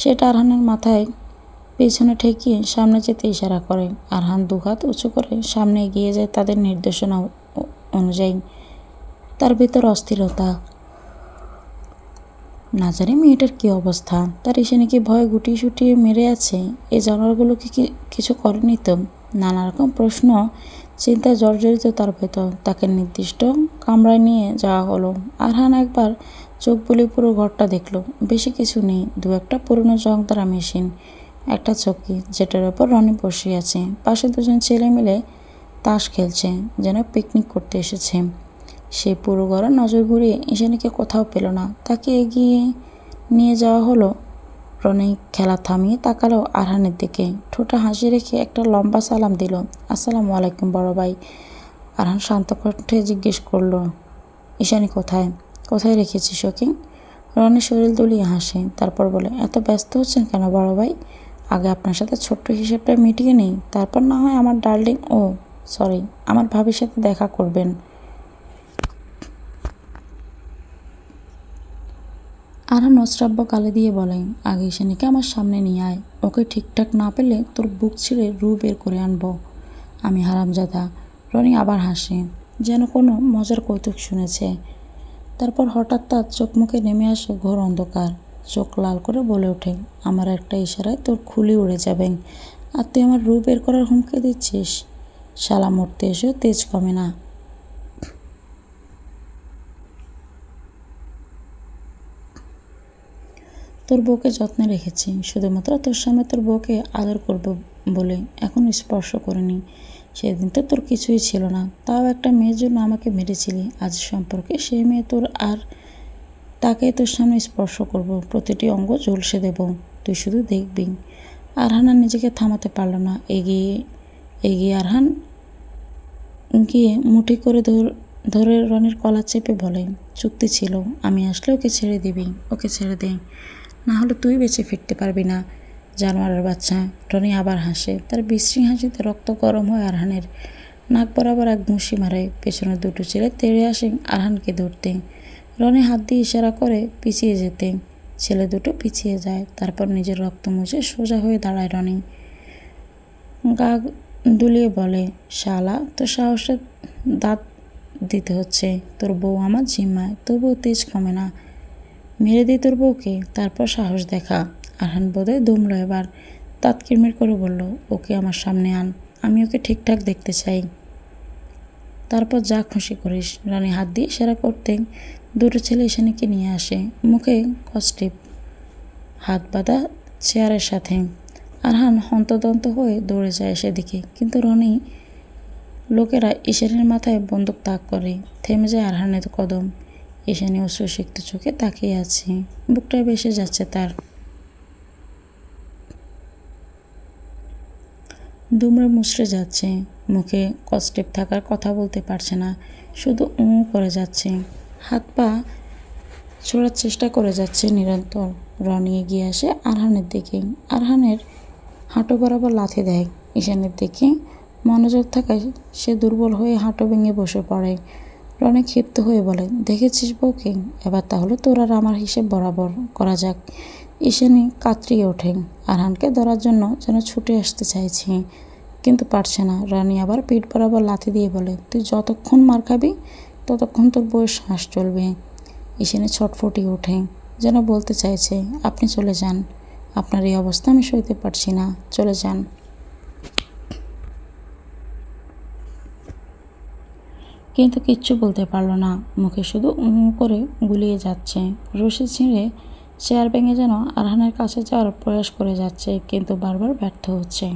[SPEAKER 1] সেটা আরহানের মাথায় পেছনে ঠেকিয়ে সামনে যেতে ইশারা করে। আরহান 2 হাত উঁচু করে সামনে এগিয়ে যায় তাদের নির্দেশনা অনুযায়ী। তার ভিতর অস্থিরতা। না জানি মেয়েটার কী অবস্থা। তার ঈশানীকে ভয়ে গুটিয়ে শুটিয়ে মেরে আছে। এই জানোয়ারগুলো কি কিছু করেনি তো? নানা রকম প্রশ্ন চিন্তায় জর্জরিত তার ভেতর। তাকে নির্দিষ্ট কামরায় নিয়ে যাওয়া হলো। আরহান একবার চোখ বুলিয়ে পুরো ঘরটা দেখল। বেশি কিছু নেই, 2-1টা পুরনো জং ধরা মেশিন, একটা চৌকি যেটার ওপর রনি বসে আছে। পাশে 2জন ছেলে মিলে তাস খেলছে, যেন পিকনিক করতে এসেছে। সে পুরো ঘরে নজর ঘুরিয়ে ঈশানীকে কোথাও পেল না। তাকে এগিয়ে নিয়ে যাওয়া হলো। রনি খেলা থামিয়ে তাকালো আরহানের দিকে। ঠোঁটে হাসি রেখে একটা লম্বা সালাম দিল। আসসালামু আলাইকুম বড় ভাই। আরহান শান্ত কণ্ঠে জিজ্ঞেস করল, ঈশানী কোথায়? কোথায় রেখেছিস ওকে? রনি শরীর দুলিয়ে হাসে, তারপর বলে, এত ব্যস্ত হচ্ছেন কেন বড় ভাই? আগে আপনার সাথে ছোট্ট হিসেবটা মিটিয়ে নেই, তারপর না হয় আমার ডার্লিং সরি আমার ভাবির সাথে দেখা করবেন। আরহান অশ্রাব্য গালি দিয়ে বলে, আগে ঈশানীকে আমার সামনে নিয়ে আয়। ওকে ঠিকঠাক না পেলে তোর বুক ছিঁড়ে রু বের করে আনবো আমি, হারামজাদা। রনি আবার হাসে, যেন কোনো মজার কৌতুক শুনেছে। তারপর হঠাৎ তার চোখ মুখে নেমে আসে ঘোর অন্ধকার। চোখ লাল করে বলে ওঠে, আমার একটা ইশারায় তোর খুলি উড়ে যাবে, আর তুই আমার রু বের করার হুমকি দিচ্ছিস? শালা মরতে এসেও তেজ কমে না। তোর বউকে যত্নে রেখেছি, শুধুমাত্র তোর সামনে তোর বউকে আদর করব বলে, এখন স্পর্শ করিনি। সেদিন তো তোর কিছুই ছিল না, তাও একটা মেয়ের জন্য আমাকে মেরেছিলি। আজ সম্পর্কে সেই মেয়ে তোর, আর তাকে তোর সামনে স্পর্শ করব, প্রতিটি অঙ্গ ঝলসে দেব, তুই শুধু দেখবি। আরহান আর নিজেকে থামাতে পারল না। এগিয়ে আরহান গিয়ে মুঠি করে ধরে রনির কলার চেপে বলে, চুক্তি ছিল, আমি আসলে ওকে ছেড়ে দিবি। ওকে ছেড়ে দে, না হলে তুই বেঁচে ফিরতে পারবি না। জানোয়ারের বাচ্চা। রনি আবার হাসে, তার বিশ্রী হাসিতে রক্ত গরম হয় আরহানের। নাক বরাবর এক ঘুষি মারে। পেছনে দুটো ছেলে তেড়ে আসে আরহানকে ধরতে। রনি হাত দিয়ে ইশারা করে পিছিয়ে যেতে। ছেলে দুটো পিছিয়ে যায়। তারপর নিজের রক্ত মুছে সোজা হয়ে দাঁড়ায় রনি। গা দুলিয়ে বলে, শালা, তোর সাহসে দাঁত দিতে হচ্ছে। তোর বউ আমার জিম্মায়, তবুও তেজ কমে না। মেরে দিই তোর বউকে, তারপর সাহস দেখা। আরহান বোধহয় দমলো এবার। দাঁত কিরমির করে বলল, ওকে আমার সামনে আন, আমি ওকে ঠিকঠাক দেখতে চাই। তারপর যা খুশি করিস। রানী হাত দিয়ে ইশারা করতে দুটো ছেলে ঈশানীকে নিয়ে আসে। মুখে কষ্টিপ, হাত বাঁধা চেয়ারের সাথে। আরহান হন্তদন্ত হয়ে দৌড়ে যায় সেদিকে, কিন্তু রনি লোকেরা ঈশানীর মাথায় বন্দুক তাক করে। থেমে যায় আরহানের কদম। ঈশানী অশ্রুসিক্ত চোখে তাকিয়ে আছে। বুকটায় বেসে যাচ্ছে তার। দুমড়ে মুচড়ে যাচ্ছে। মুখে কষ্টেপ থাকার কথা বলতে পারছে না, শুধু করে যাচ্ছে। হাত পা ছোড়ার চেষ্টা করে যাচ্ছে নিরন্তর। রনি এগিয়ে আসে আরহানের দিকে। আরহানের হাঁটু বরাবর লাথি দেয়। ঈশানের দিকে মনোযোগ থাকায় সে দুর্বল হয়ে হাঁটু ভেঙে বসে পড়ে। রনি ক্ষিপ্ত হয়ে বলে, দেখেছিস বউকে, এবার তাহলে তোর আর আমার হিসেব বরাবর করা যাক। ঈশানী কাতরিয়ে ওঠে। আরহানকে ধরার জন্য যেন ছুটে আসতে চাইছে, কিন্তু পারছে না। রানী আবার পিঠ বরাবর লাথি দিয়ে বলে, তুই যতক্ষণ মার খাবি ততক্ষণ তোর বউয়ের শ্বাস চলবে। ঈশানী ছটফটিয়ে ওঠে, যেন বলতে চাইছে, আপনি চলে যান, আপনার এই অবস্থা আমি সইতে পারছি না, চলে যান। কিন্তু কিচ্ছু বলতে পারল না, মুখে শুধু করে গুলিয়ে যাচ্ছে। রশি ছিঁড়ে চেয়ার ভেঙে যেন আরহানের কাছে যাওয়ার প্রয়াস করে যাচ্ছে, কিন্তু বারবার ব্যর্থ হচ্ছে।